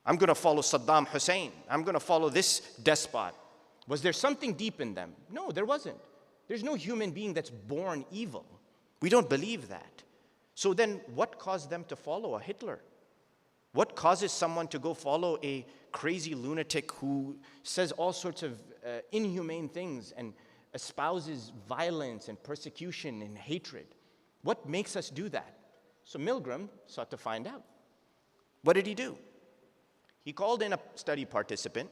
I'm going to follow Saddam Hussein. I'm going to follow this despot. Was there something deep in them? No, there wasn't. There's no human being that's born evil. We don't believe that. So then what caused them to follow a Hitler? What causes someone to go follow a crazy lunatic who says all sorts of inhumane things and espouses violence and persecution and hatred? What makes us do that? So Milgram sought to find out. What did he do? He called in a study participant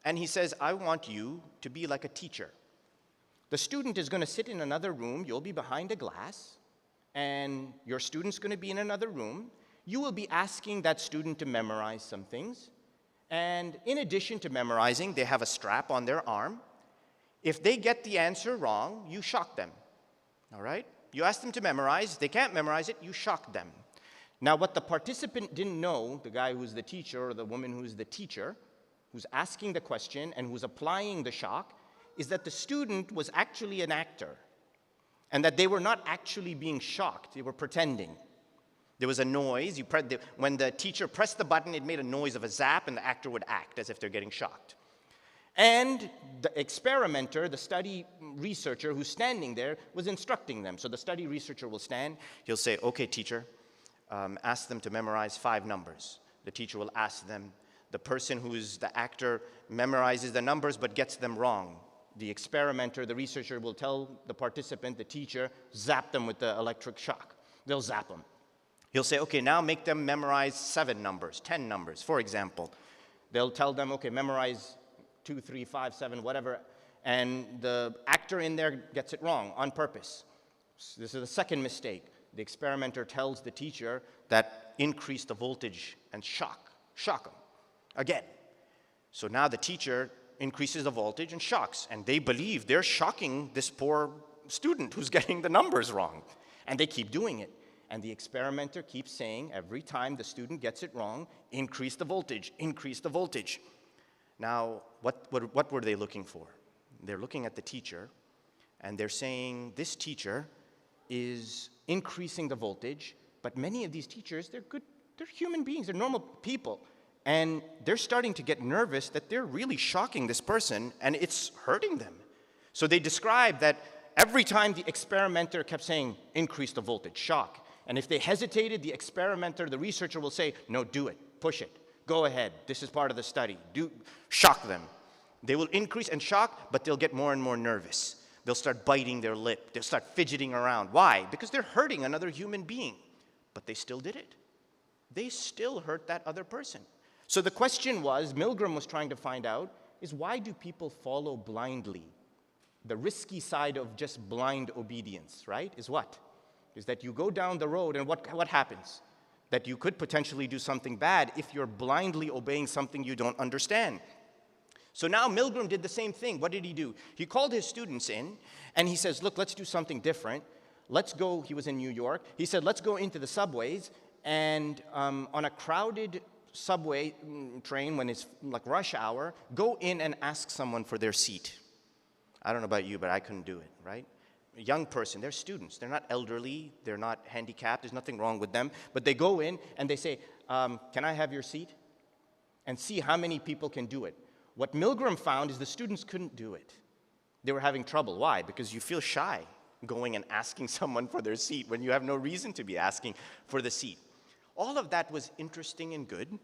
and he says, I want you to be like a teacher. The student is going to sit in another room, you'll be behind a glass, and your student's going to be in another room. You will be asking that student to memorize some things. And in addition to memorizing, they have a strap on their arm. If they get the answer wrong, you shock them, all right? You ask them to memorize, they can't memorize it, you shock them. Now what the participant didn't know, the guy who's the teacher or the woman who's the teacher, who's asking the question and who's applying the shock, is that the student was actually an actor and that they were not actually being shocked, they were pretending. There was a noise, when the teacher pressed the button, it made a noise of a zap and the actor would act as if they're getting shocked. And the experimenter, the study researcher who's standing there was instructing them. So the study researcher will stand, he'll say, okay teacher, ask them to memorize 5 numbers. The teacher will ask them, the person who's the actor memorizes the numbers but gets them wrong. The experimenter, the researcher will tell the participant, the teacher, zap them with the electric shock. They'll zap them. He'll say, okay, now make them memorize 7 numbers, 10 numbers, for example. They'll tell them, okay, memorize 2, 3, 5, 7, whatever. And the actor in there gets it wrong on purpose. This is the second mistake. The experimenter tells the teacher that increase the voltage and shock them again. So now the teacher increases the voltage and shocks, and they believe they're shocking this poor student who's getting the numbers wrong. And they keep doing it. And the experimenter keeps saying every time the student gets it wrong, increase the voltage, increase the voltage. Now, what were they looking for? They're looking at the teacher, and they're saying this teacher is increasing the voltage, but many of these teachers, they're good, they're human beings, they're normal people. And they're starting to get nervous that they're really shocking this person, and it's hurting them. So they describe that every time the experimenter kept saying, increase the voltage, shock. And if they hesitated, the experimenter, the researcher will say, no, do it, push it, go ahead, this is part of the study, shock them. They will increase and shock, but they'll get more and more nervous. They'll start biting their lip, they'll start fidgeting around. Why? Because they're hurting another human being. But they still did it. They still hurt that other person. So the question was, Milgram was trying to find out, is why do people follow blindly? The risky side of just blind obedience, right, is what? Is that you go down the road and what happens? That you could potentially do something bad if you're blindly obeying something you don't understand. So now Milgram did the same thing. What did he do? He called his students in and he says, look, let's do something different. Let's go, he was in New York, he said, let's go into the subways and on a crowded subway train when it's like rush hour, go in and ask someone for their seat. I don't know about you, but I couldn't do it, right? A young person, they're students, they're not elderly, they're not handicapped, there's nothing wrong with them, but they go in and they say, can I have your seat? And see how many people can do it. What Milgram found is the students couldn't do it. They were having trouble. Why? Because you feel shy going and asking someone for their seat when you have no reason to be asking for the seat. All of that was interesting and good,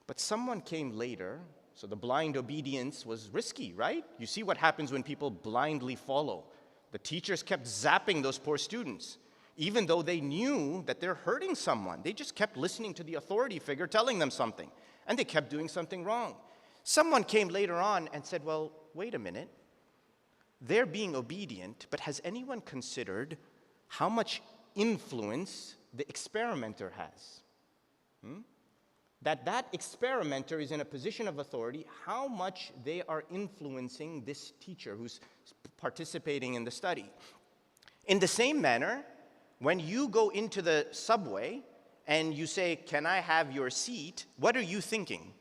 but someone came later, so the blind obedience was risky, right? You see what happens when people blindly follow. The teachers kept zapping those poor students, even though they knew that they're hurting someone. They just kept listening to the authority figure telling them something, and they kept doing something wrong. Someone came later on and said, well, wait a minute. They're being obedient, but has anyone considered how much influence the experimenter has? That experimenter is in a position of authority, how much they are influencing this teacher who's participating in the study. In the same manner, when you go into the subway and you say, can I have your seat? What are you thinking?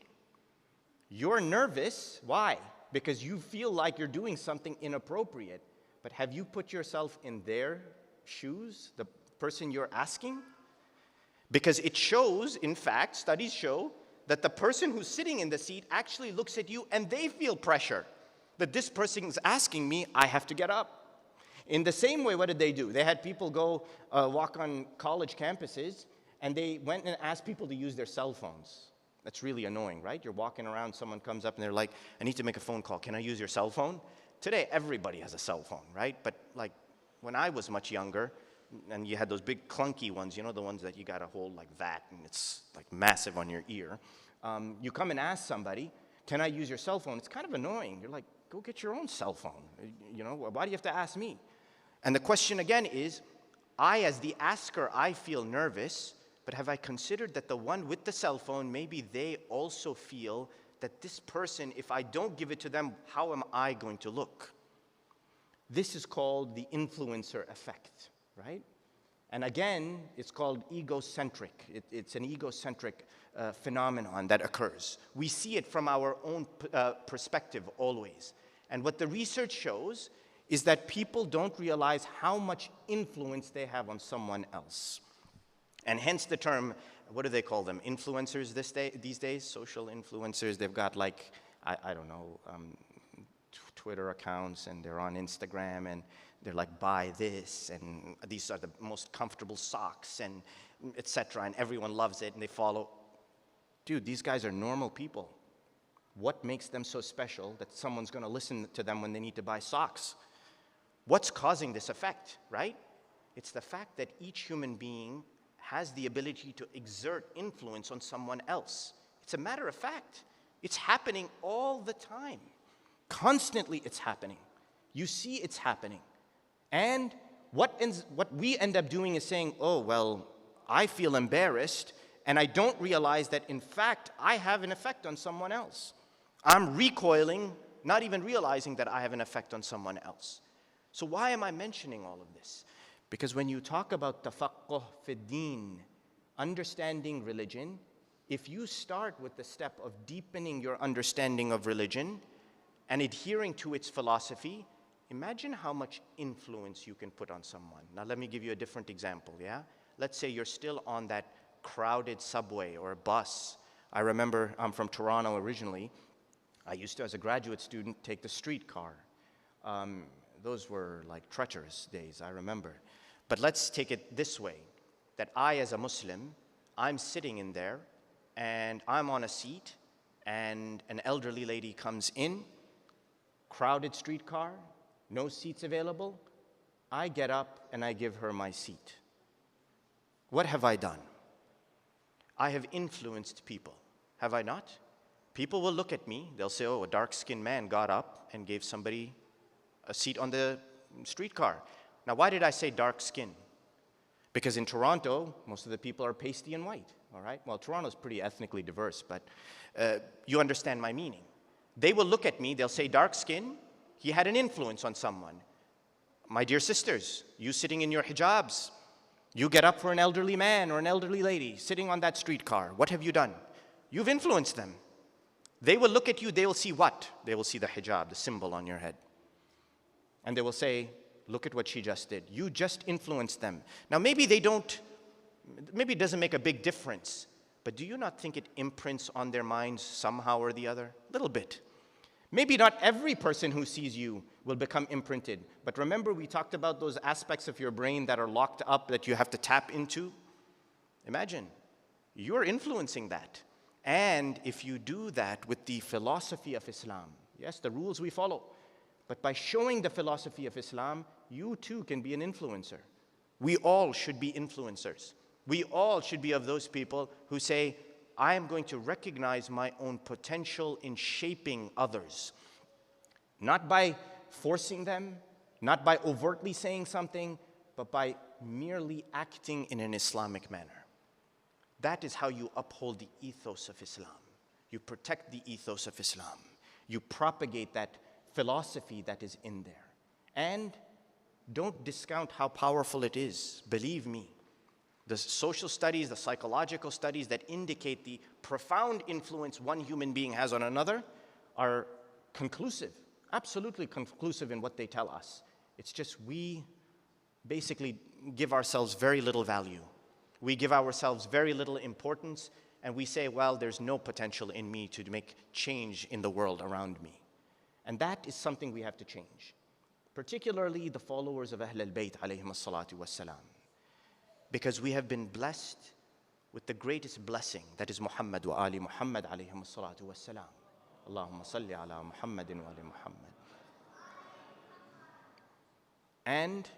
You're nervous. Why? Because you feel like you're doing something inappropriate. But have you put yourself in their shoes, the person you're asking? Because it shows, in fact, studies show, that the person who's sitting in the seat actually looks at you and they feel pressure. That this person is asking me, I have to get up. In the same way, what did they do? They had people go walk on college campuses and they went and asked people to use their cell phones. That's really annoying, right? You're walking around, someone comes up and they're like, I need to make a phone call. Can I use your cell phone? Today, everybody has a cell phone, right? But like when I was much younger, and you had those big clunky ones, you know, the ones that you gotta hold like that, and it's like massive on your ear. You come and ask somebody, can I use your cell phone? It's kind of annoying. You're like, go get your own cell phone. You know, why do you have to ask me? And the question again is, I as the asker, I feel nervous, but have I considered that the one with the cell phone, maybe they also feel that this person, if I don't give it to them, how am I going to look? This is called the influencer effect, right? And again, it's called egocentric. It's an egocentric phenomenon that occurs. We see it from our own perspective always. And what the research shows is that people don't realize how much influence they have on someone else. And hence the term, what do they call them? Influencers these days? Social influencers. They've got like, I don't know, Twitter accounts, and they're on Instagram, and they're like, buy this, and these are the most comfortable socks, and etc. And everyone loves it, and they follow. Dude, these guys are normal people. What makes them so special that someone's going to listen to them when they need to buy socks? What's causing this effect, right? It's the fact that each human being has the ability to exert influence on someone else. It's a matter of fact. It's happening all the time. Constantly it's happening. You see it's happening. And what we end up doing is saying, oh, well, I feel embarrassed, and I don't realize that, in fact, I have an effect on someone else. I'm recoiling, not even realizing that I have an effect on someone else. So why am I mentioning all of this? Because when you talk about tafaqquh fi din, understanding religion, if you start with the step of deepening your understanding of religion and adhering to its philosophy, imagine how much influence you can put on someone. Now let me give you a different example, yeah? Let's say you're still on that crowded subway or bus. I remember I'm from Toronto originally. I used to, as a graduate student, take the streetcar. Those were like treacherous days, I remember. But let's take it this way, that I, as a Muslim, I'm sitting in there, and I'm on a seat, and an elderly lady comes in, crowded streetcar, no seats available. I get up and I give her my seat. What have I done? I have influenced people, have I not? People will look at me, they'll say, oh, a dark-skinned man got up and gave somebody a seat on the streetcar. Now, why did I say dark skin? Because in Toronto, most of the people are pasty and white, all right? Well, Toronto's pretty ethnically diverse, but you understand my meaning. They will look at me, they'll say dark skin, he had an influence on someone. My dear sisters, you sitting in your hijabs, you get up for an elderly man or an elderly lady sitting on that streetcar. What have you done? You've influenced them. They will look at you, they will see what? They will see the hijab, the symbol on your head. And they will say, look at what she just did. You just influenced them. Now maybe they don't, maybe it doesn't make a big difference, but do you not think it imprints on their minds somehow or the other? A little bit. Maybe not every person who sees you will become imprinted, but remember we talked about those aspects of your brain that are locked up that you have to tap into? Imagine, you're influencing that. And if you do that with the philosophy of Islam, yes, the rules we follow, but by showing the philosophy of Islam, you too can be an influencer. We all should be influencers. We all should be of those people who say, I am going to recognize my own potential in shaping others. Not by forcing them, not by overtly saying something, but by merely acting in an Islamic manner. That is how you uphold the ethos of Islam. You protect the ethos of Islam. You propagate that philosophy that is in there. And don't discount how powerful it is. Believe me. The social studies, the psychological studies that indicate the profound influence one human being has on another are conclusive, absolutely conclusive in what they tell us. It's just we basically give ourselves very little value. We give ourselves very little importance, and we say, well, there's no potential in me to make change in the world around me. And that is something we have to change, particularly the followers of Ahl al-Bayt alayhim as-salatu was-salam. Because we have been blessed with the greatest blessing, that is Muhammad wa ali Muhammad alayhim as-salatu was-salam. Allahumma salli ala Muhammadin wa ali Muhammad. And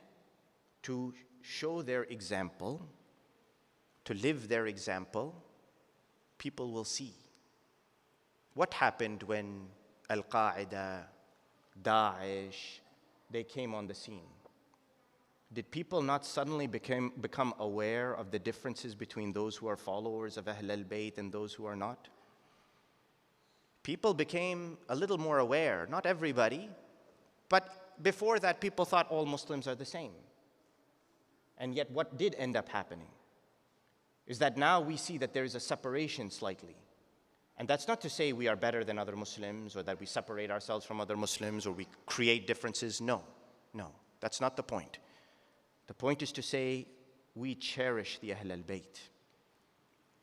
to show their example, to live their example, people will see. What happened when Al-Qaeda, Daesh, they came on the scene? Did people not suddenly become aware of the differences between those who are followers of Ahl al-Bayt and those who are not? People became a little more aware, not everybody, but before that people thought all Muslims are the same. And yet what did end up happening is that now we see that there is a separation slightly. And that's not to say we are better than other Muslims or that we separate ourselves from other Muslims or we create differences. No, that's not the point. The point is to say we cherish the Ahl al-Bayt.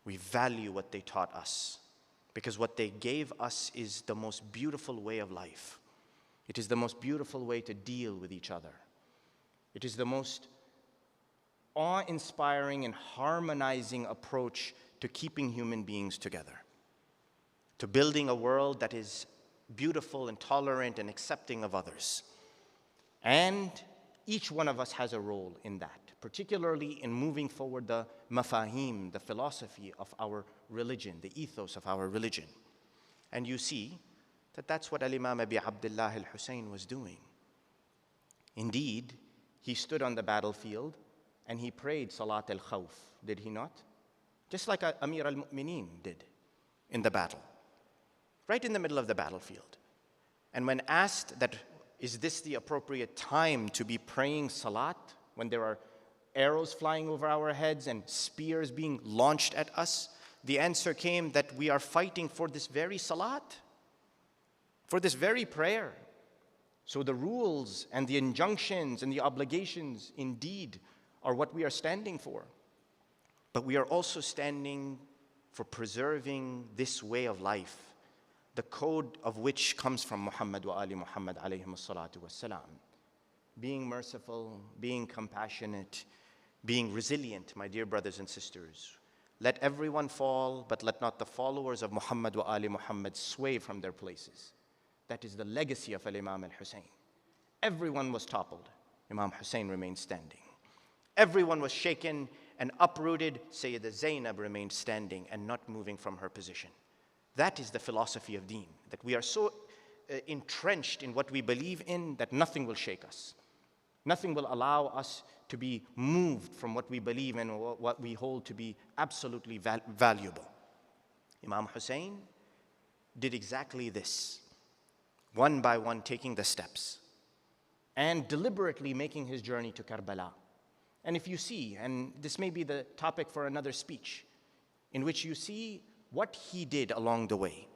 We value what they taught us because what they gave us is the most beautiful way of life. It is the most beautiful way to deal with each other. It is the most awe-inspiring and harmonizing approach to keeping human beings together. to building a world that is beautiful and tolerant and accepting of others. And each one of us has a role in that, particularly in moving forward the mafahim, the philosophy of our religion, the ethos of our religion. And you see that that's what Al-Imam Abi Abdullah al-Hussein was doing. Indeed, he stood on the battlefield and he prayed Salat al-Khawf, did he not? Just like Amir al-Mu'mineen did in the battle, right in the middle of the battlefield. And when asked that, is this the appropriate time to be praying Salat when there are arrows flying over our heads and spears being launched at us? The answer came that we are fighting for this very Salat, for this very prayer. So the rules and the injunctions and the obligations indeed are what we are standing for. But we are also standing for preserving this way of life, the code of which comes from Muhammad wa ali Muhammad alayhim as-salatu was-salam. Being merciful, being compassionate, being resilient, my dear brothers and sisters. Let everyone fall, but let not the followers of Muhammad wa ali Muhammad sway from their places. That is the legacy of Al-Imam al-Hussein. Everyone was toppled. Imam Hussein remained standing. Everyone was shaken and uprooted. Sayyidah Zainab remained standing and not moving from her position. That is the philosophy of deen, that we are so entrenched in what we believe in that nothing will shake us. Nothing will allow us to be moved from what we believe in or what we hold to be absolutely valuable. Imam Hussein did exactly this, one by one taking the steps and deliberately making his journey to Karbala. And if you see, and this may be the topic for another speech, in which you see what he did along the way,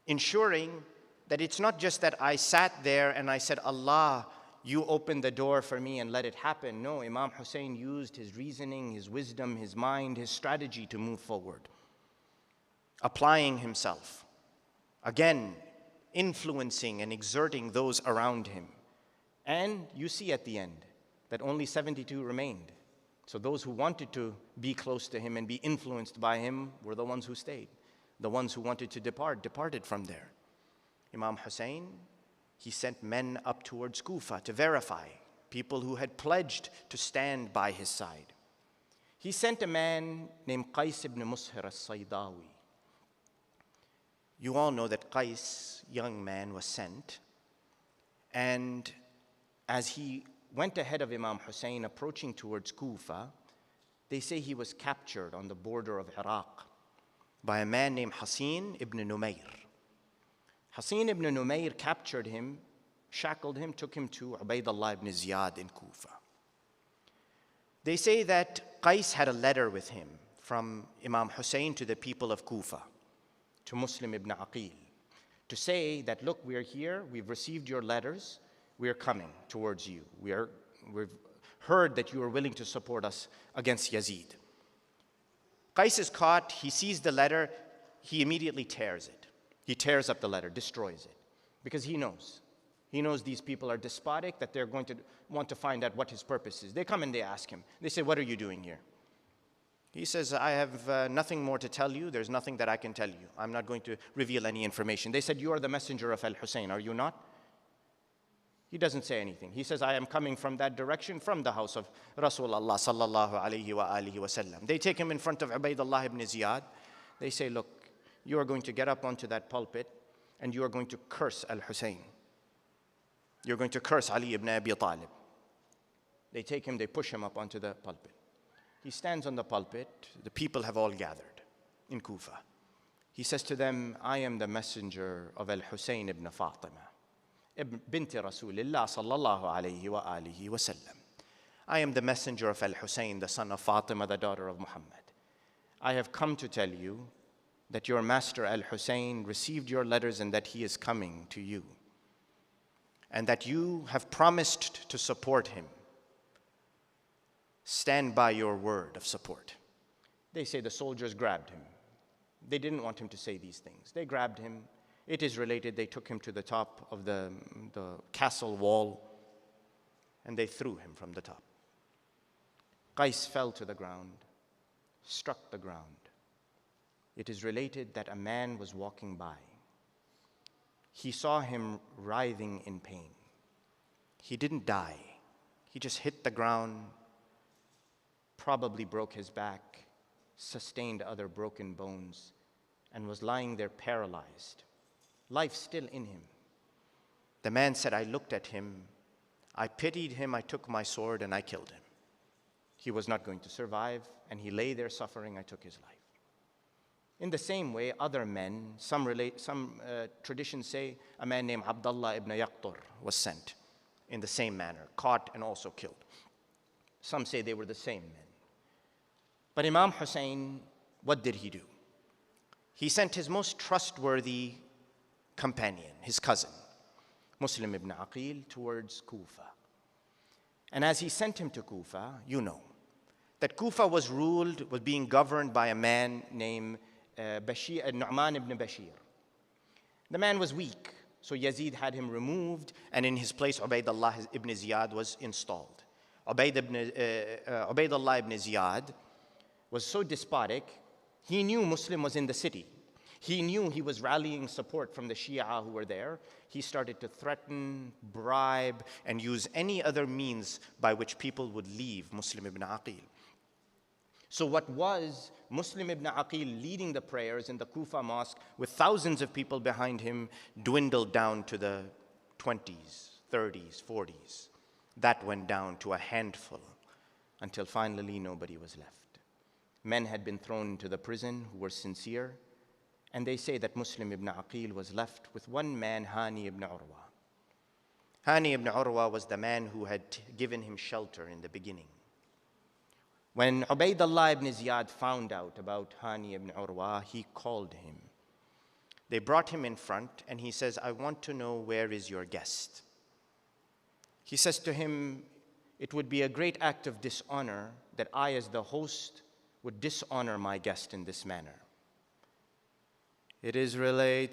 ensuring that it's not just that I sat there and I said, Allah, you open the door for me and let it happen. No, Imam Hussein used his reasoning, his wisdom, his mind, his strategy to move forward, applying himself, again, influencing and exerting those around him. And you see at the end that only 72 remained. So those who wanted to be close to him and be influenced by him were the ones who stayed. The ones who wanted to depart, departed from there. Imam Hussein, he sent men up towards Kufa to verify, people who had pledged to stand by his side. He sent a man named Qais ibn Mushir al-Saydawi. You all know that Qais, young man, was sent. And as he went ahead of Imam Hussein, approaching towards Kufa, they say he was captured on the border of Iraq by a man named Hasin ibn Numayr. Hasin ibn Numayr captured him, shackled him, took him to Ubaydullah ibn Ziyad in Kufa. They say that Qais had a letter with him from Imam Hussein to the people of Kufa, to Muslim ibn Aqil, to say that, look, we are here, we've received your letters, we are coming towards you. We've heard that you are willing to support us against Yazid. Qais is caught, he sees the letter, he immediately tears it. He tears up the letter, destroys it, because he knows. He knows these people are despotic, that they're going to want to find out what his purpose is. They come and they ask him. They say, what are you doing here? He says, I have nothing more to tell you. There's nothing that I can tell you. I'm not going to reveal any information. They said, you are the messenger of Al-Hussein, are you not? He doesn't say anything. He says, I am coming from that direction, from the house of Rasulullah sallallahu alayhi wa alihi wa sallam. They take him in front of Ubaydullah ibn Ziyad. They say, look, you are going to get up onto that pulpit and you are going to curse Al-Hussein. You're going to curse Ali ibn Abi Talib. They take him, they push him up onto the pulpit. He stands on the pulpit. The people have all gathered in Kufa. He says to them, I am the messenger of Al-Hussein ibn Fatima, binti Rasulillah sallallahu alayhi wa alihi wa sallam. I am the messenger of Al-Hussein, the son of Fatima, the daughter of Muhammad. I have come to tell you that your master Al-Hussein received your letters and that he is coming to you, and that you have promised to support him. Stand by your word of support. They say the soldiers grabbed him. They didn't want him to say these things. They grabbed him. It is related, they took him to the top of the castle wall and they threw him from the top. Qais fell to the ground, struck the ground, it is related that a man was walking by. He saw him writhing in pain. He didn't die. He just hit the ground, probably broke his back, sustained other broken bones, and was lying there paralyzed, life still in him. The man said, I looked at him, I pitied him, I took my sword and I killed him. He was not going to survive, and he lay there suffering, I took his life. In the same way, other men, some traditions say a man named Abdullah ibn Yaqtur was sent in the same manner, caught and also killed. Some say they were the same men. But Imam Hussein, what did he do? He sent his most trustworthy companion, his cousin, Muslim ibn Aqil, towards Kufa. And as he sent him to Kufa, you know that Kufa was being governed by a man named Nu'man ibn Bashir. The man was weak, so Yazid had him removed, and in his place Ubaydullah ibn Ziyad was installed. Ubaydullah ibn Ziyad was so despotic, he knew Muslim was in the city. He knew he was rallying support from the Shia who were there. He started to threaten, bribe, and use any other means by which people would leave Muslim ibn Aqil. So what was Muslim ibn Aqil leading the prayers in the Kufa mosque with thousands of people behind him dwindled down to the 20s, 30s, 40s. That went down to a handful until finally nobody was left. Men had been thrown into the prison who were sincere, and they say that Muslim ibn Aqil was left with one man, Hani ibn Urwa. Hani ibn Urwa was the man who had given him shelter in the beginning. When Ubaydullah ibn Ziyad found out about Hani ibn Urwa, he called him. They brought him in front, and he says, I want to know, where is your guest? He says to him, it would be a great act of dishonor that I, as the host, would dishonor my guest in this manner. It is related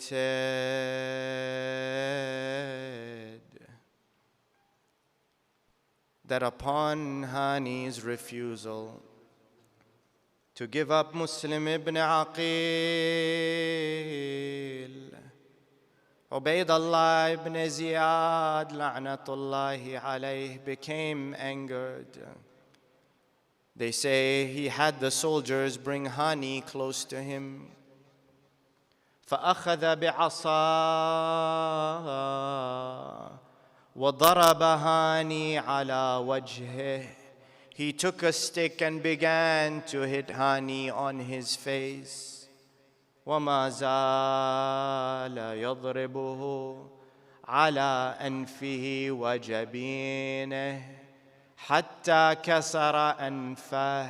that upon Hani's refusal to give up Muslim ibn Aqil, Ubaydullah ibn Ziyad, la'natullahi alayh, became angered. They say he had the soldiers bring Hani close to him. فأخذ بعصاه وضرب هاني على وجهه. He took a stick and began to hit Hani on his face. وما زال يضربه على أنفه وجبينه حتى كسر أنفه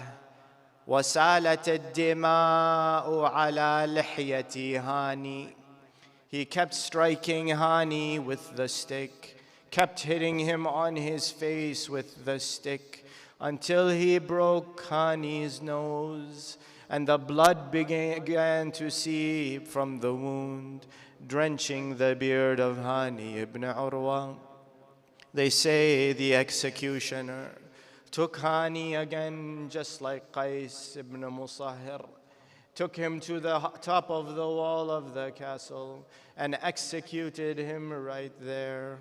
وسالت الدماء على لحية هاني. He kept striking Hani with the stick, kept hitting him on his face with the stick until he broke Hani's nose, and the blood began to seep from the wound, drenching the beard of Hani ibn Urwa. They say the executioner took Hani again, just like Qais ibn Musahir, took him to the top of the wall of the castle and executed him right there.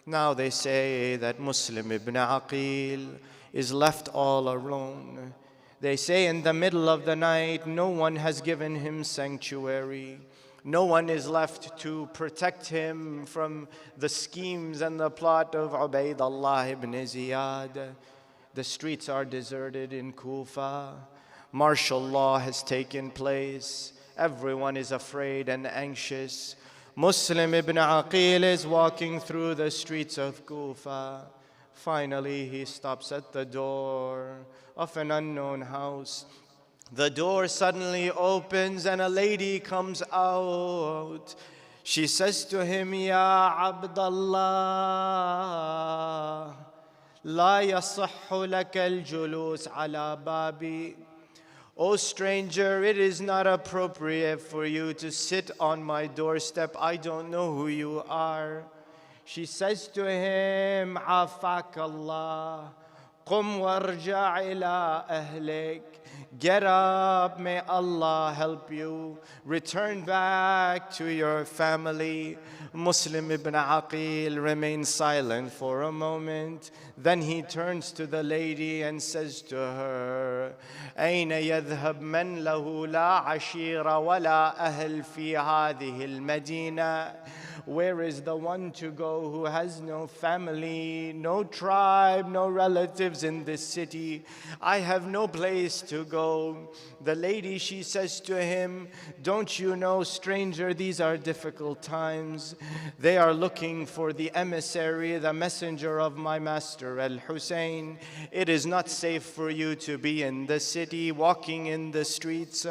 Now they say that Muslim ibn Aqil is left all alone. They say in the middle of the night, no one has given him sanctuary. No one is left to protect him from the schemes and the plot of Ubaydullah ibn Ziyad. The streets are deserted in Kufa. Martial law has taken place. Everyone is afraid and anxious. Muslim ibn Aqil is walking through the streets of Kufa. Finally, he stops at the door of an unknown house. The door suddenly opens and a lady comes out. She says to him, Ya Abdullah, لا يصح لك الجلوس على بابي. O stranger, it is not appropriate for you to sit on my doorstep. I don't know who you are. She says to him, عافاك الله, قم وارجع إلى أهلك. get up, may Allah help you. Return back to your family. Muslim ibn Aqil remains silent for a moment. Then he turns to the lady and says to her, أين يذهب من له لا عشيرة ولا أهل في هذه المدينة? Where is the one to go who has no family, no tribe, no relatives in this city? I have no place to go. The lady, she says to him, don't you know, stranger, these are difficult times. They are looking for the emissary, the messenger of my master, Al-Hussein. It is not safe for you to be in the city, walking in the streets.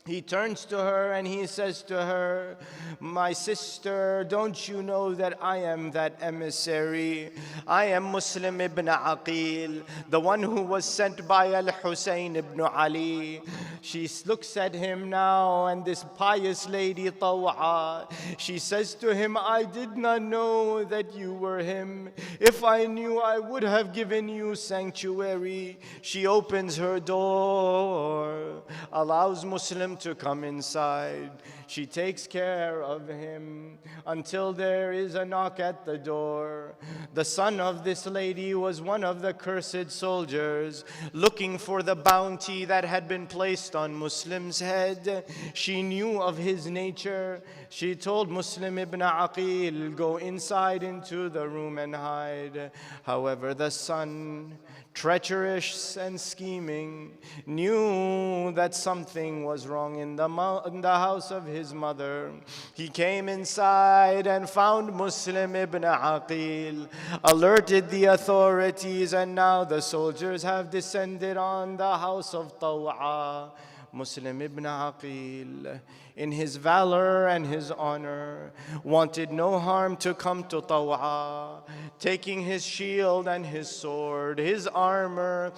He turns to her and he says to her, my sister, don't you know that I am that emissary? I am Muslim ibn Aqil, the one who was sent by Al-Hussein ibn Ali. She looks at him now, and this pious lady, Taw'a, she says to him, I did not know that you were him. If I knew, I would have given you sanctuary. She opens her door, allows Muslim to come inside. She takes care of him until there is a knock at the door. The son of this lady was one of the cursed soldiers looking for the bounty that had been placed on Muslim's head. She knew of his nature. She told Muslim ibn Aqil, go inside into the room and hide. However, the son, treacherous and scheming, knew that something was wrong in the house of his mother. He came inside and found Muslim ibn Aqil, alerted the authorities, and now the soldiers have descended on the house of Taw'a. Muslim ibn Aqil, in his valor and his honor, wanted no harm to come to Taw'a. Taking his shield and his sword, his armor,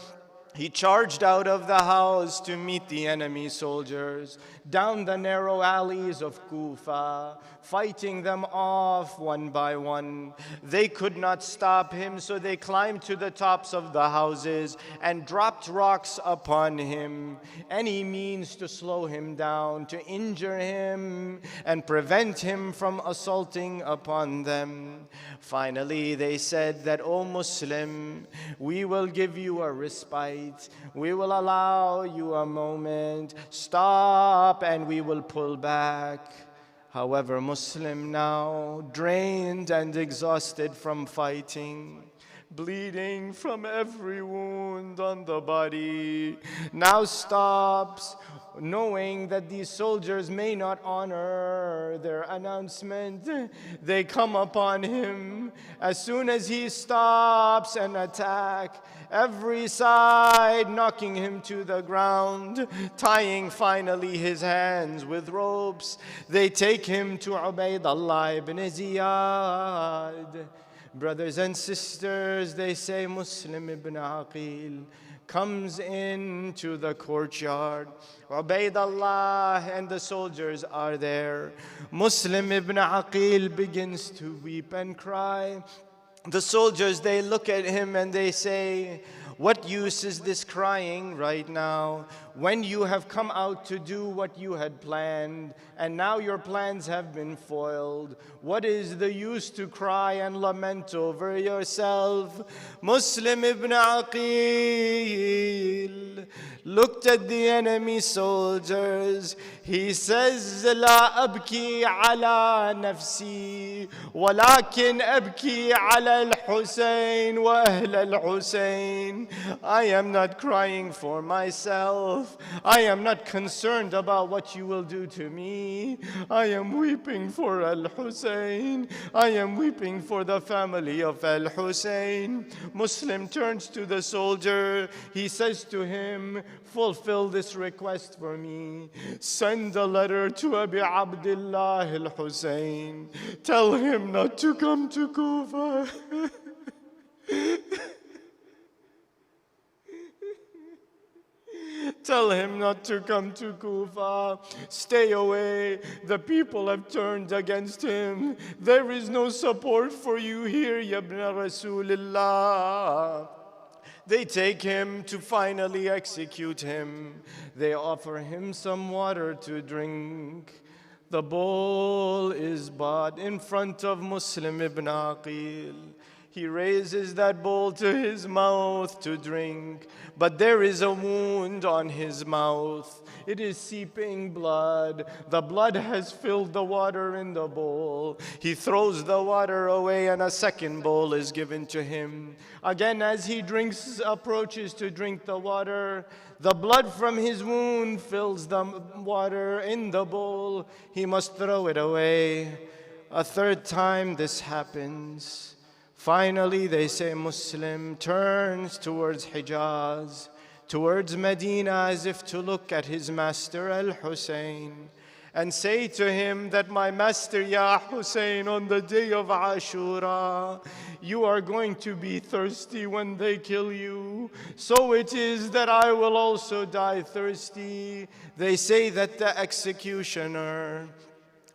he charged out of the house to meet the enemy soldiers down the narrow alleys of Kufa, fighting them off one by one. They could not stop him, so they climbed to the tops of the houses and dropped rocks upon him, any means to slow him down, to injure him and prevent him from assaulting upon them. Finally, they said that, O Muslim, we will give you a respite. We will allow you a moment. Stop, and we will pull back. However, Muslim now, drained and exhausted from fighting, bleeding from every wound on the body, now stops, knowing that these soldiers may not honor their announcement. They come upon him. As soon as he stops and attack, every side knocking him to the ground, tying finally his hands with ropes. They take him to Ubaydullah ibn Ziyad. Brothers and sisters, they say Muslim ibn Aqil comes into the courtyard. Ubaydullah and the soldiers are there. Muslim ibn Aqil begins to weep and cry. The soldiers, they look at him and they say, what use is this crying right now when you have come out to do what you had planned and now your plans have been foiled? What is the use to cry and lament over yourself? Muslim ibn Aqil looked at the enemy soldiers. He says, لا أبكي على نفسي ولكن أبكي على الحسين وأهل الحسين. I am not crying for myself. I am not concerned about what you will do to me. I am weeping for Al-Hussein. I am weeping for the family of Al-Hussein. Muslim turns to the soldier. He says to him, fulfill this request for me. Send a letter to Abi Abdullah al-Hussein. Tell him not to come to Kufa. Tell him not to come to Kufa. Stay away. The people have turned against him. There is no support for you here, Ya ibn Rasulullah.
They take him to finally execute him. They offer him some water to drink. The bowl is brought in front of Muslim ibn Aqil. He raises that bowl to his mouth to drink, but there is a wound on his mouth. It is seeping blood. The blood has filled the water in the bowl. He throws the water away, and a second bowl is given to him. Again, as he approaches to drink the water, the blood from his wound fills the water in the bowl. He must throw it away. A third time this happens. Finally, they say Muslim turns towards Hijaz, towards Medina, as if to look at his master Al-Hussein and say to him that, my master, Ya Hussein, on the day of Ashura, you are going to be thirsty when they kill you. So it is that I will also die thirsty. They say that the executioner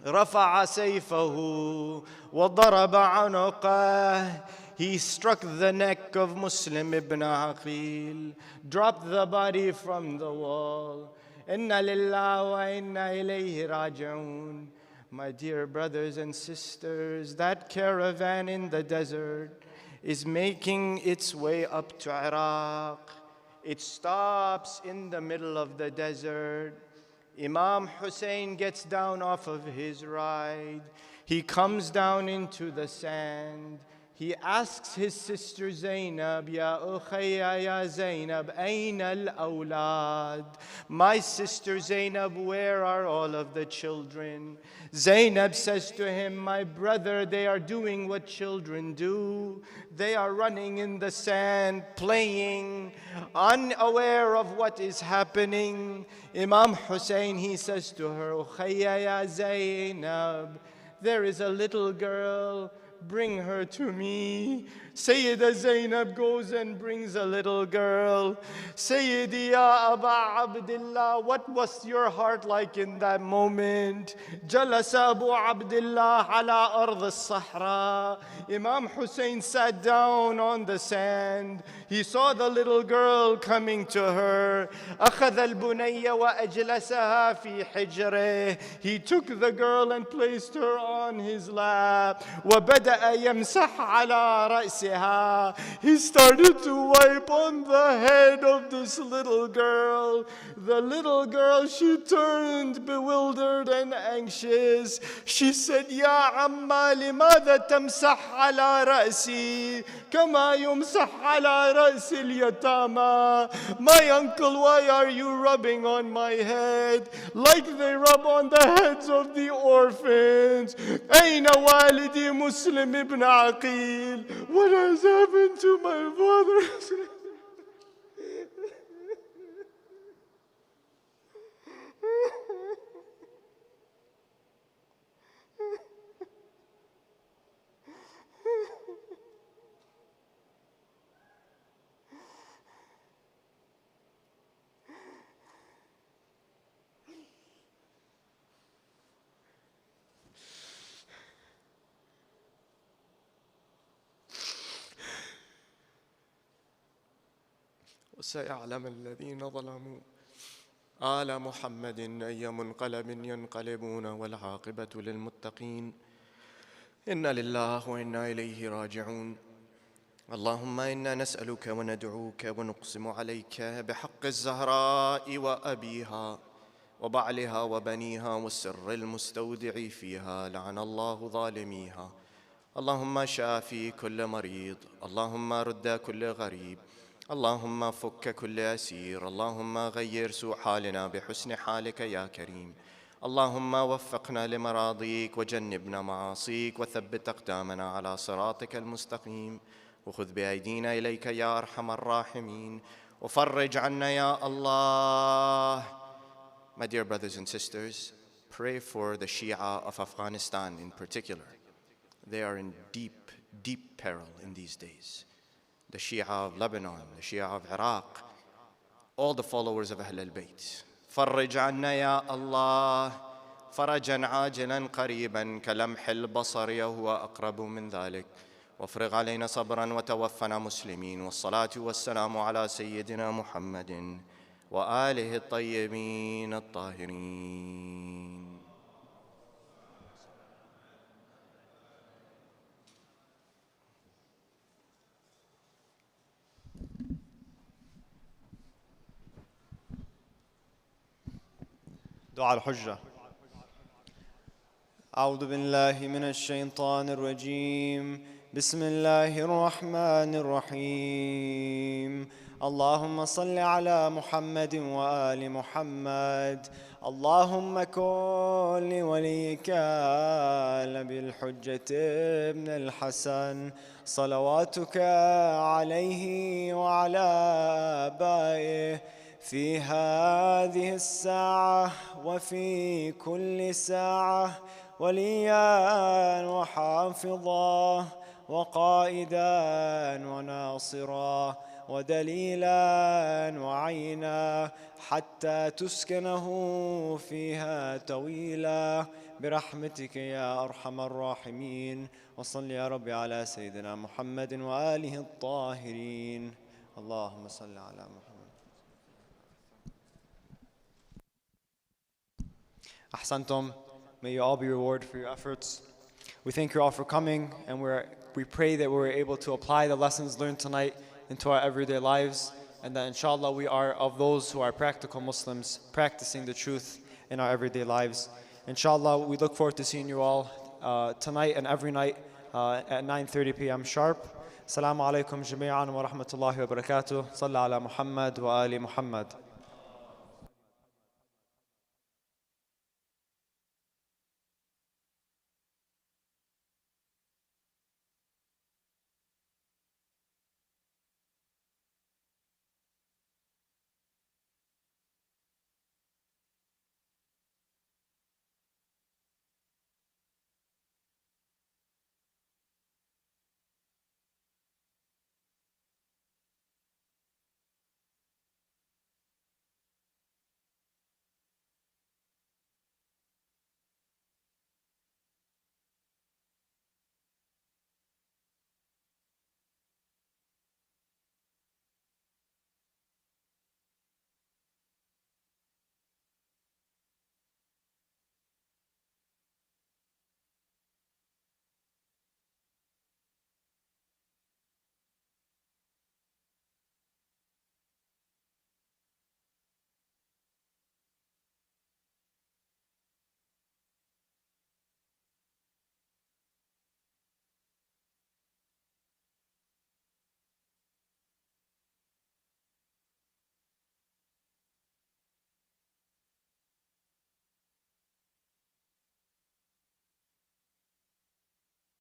رفع سيفه وضرب عنقه. He struck the neck of Muslim ibn Aqil, dropped the body from the wall. Inna lillahi wa inna ilayhi raji'un. My dear brothers and sisters, that caravan in the desert is making its way up to Iraq. It stops in the middle of the desert. Imam Hussein gets down off of his ride. He comes down into the sand. He asks his sister Zainab, Ya ukhayya ya Zainab, ayna al-awlad? My sister Zainab, where are all of the children? Zainab says to him, my brother, they are doing what children do. They are running in the sand, playing, unaware of what is happening. Imam Hussein, he says to her, ukhayya ya Zainab, there is a little girl, bring her to me. Sayyida Zainab goes and brings a little girl. Sayyidi ya Aba Abdullah, what was your heart like in that moment? Jalasa Abu Abdullah ala ard al-Sahra. Imam Hussein sat down on the sand. He saw the little girl coming to her. أخذ البنية وأجلسها في حجره. He took the girl and placed her on his lap. وبدأ يمسح على رأسها. He started to wipe on the head of this little girl. The little girl, she turned bewildered and anxious. She said, Ya Amma, لماذا تمسح على رأسي كما يمسح على رأس اليتامى? My uncle, why are you rubbing on my head like they rub on the heads of the orphans? أين والدي مسلم ibn Aqil? What has happened to my father? وسيعلم الذين ظلموا آل محمد أي منقلب ينقلبون والعاقبة للمتقين إنا لله وإنا إليه راجعون اللهم إنا نسألك وندعوك ونقسم عليك بحق الزهراء وأبيها وبعلها وبنيها والسر المستودع فيها لعن الله ظالميها اللهم شافي كل مريض اللهم رد كل غريب اللهم فك كل أسير اللهم غير سوء حالنا بحسن حالك يا كريم اللهم وفقنا لمراضيك وجنبنا معاصيك وثبت أقدامنا على صراطك المستقيم وخذ بأيدينا إليك يا أرحم الراحمين وفرج عنا يا الله. My dear brothers and sisters, pray for the Shia of Afghanistan in particular. They are in deep, deep peril in these days. The Shia of Lebanon, the Shia of Iraq, all the followers of Ahl al-Bayt. فرج عنا يا الله فرجا عاجلا قريبا كلمح البصر وهو أقرب من ذلك
وافرغ علينا صبرا وتوفنا مسلمين. والصلاة والسلام على سيدنا محمد وآله الطيبين الطاهرين.
دعاء الحجة. أعوذ بالله من الشيطان الرجيم. بسم الله الرحمن الرحيم. اللهم صل على محمد وآل محمد. اللهم كن لوليك أبي الحجة ابن الحسن صلواتك عليه وعلى آبائه في هذه الساعة وفي كل ساعة وليا وحافظا وقائدا وناصرا ودليلا وعينا حتى تسكنه فيها طويلا برحمتك يا أرحم الراحمين. وصل يا رب على سيدنا محمد وآله الطاهرين. اللهم صل على محمد. Ahsantum. May you all be rewarded for your efforts. We thank you all for coming, and we pray that we're able to apply the lessons learned tonight into our everyday lives, and that inshallah we are of those who are practical Muslims, practicing the truth in our everyday lives. Inshallah, we look forward to seeing you all tonight and every night at 9:30 p.m. sharp. Assalamu alaikum jami'an wa rahmatullahi wa barakatuh. Salli ala Muhammad wa ali Muhammad.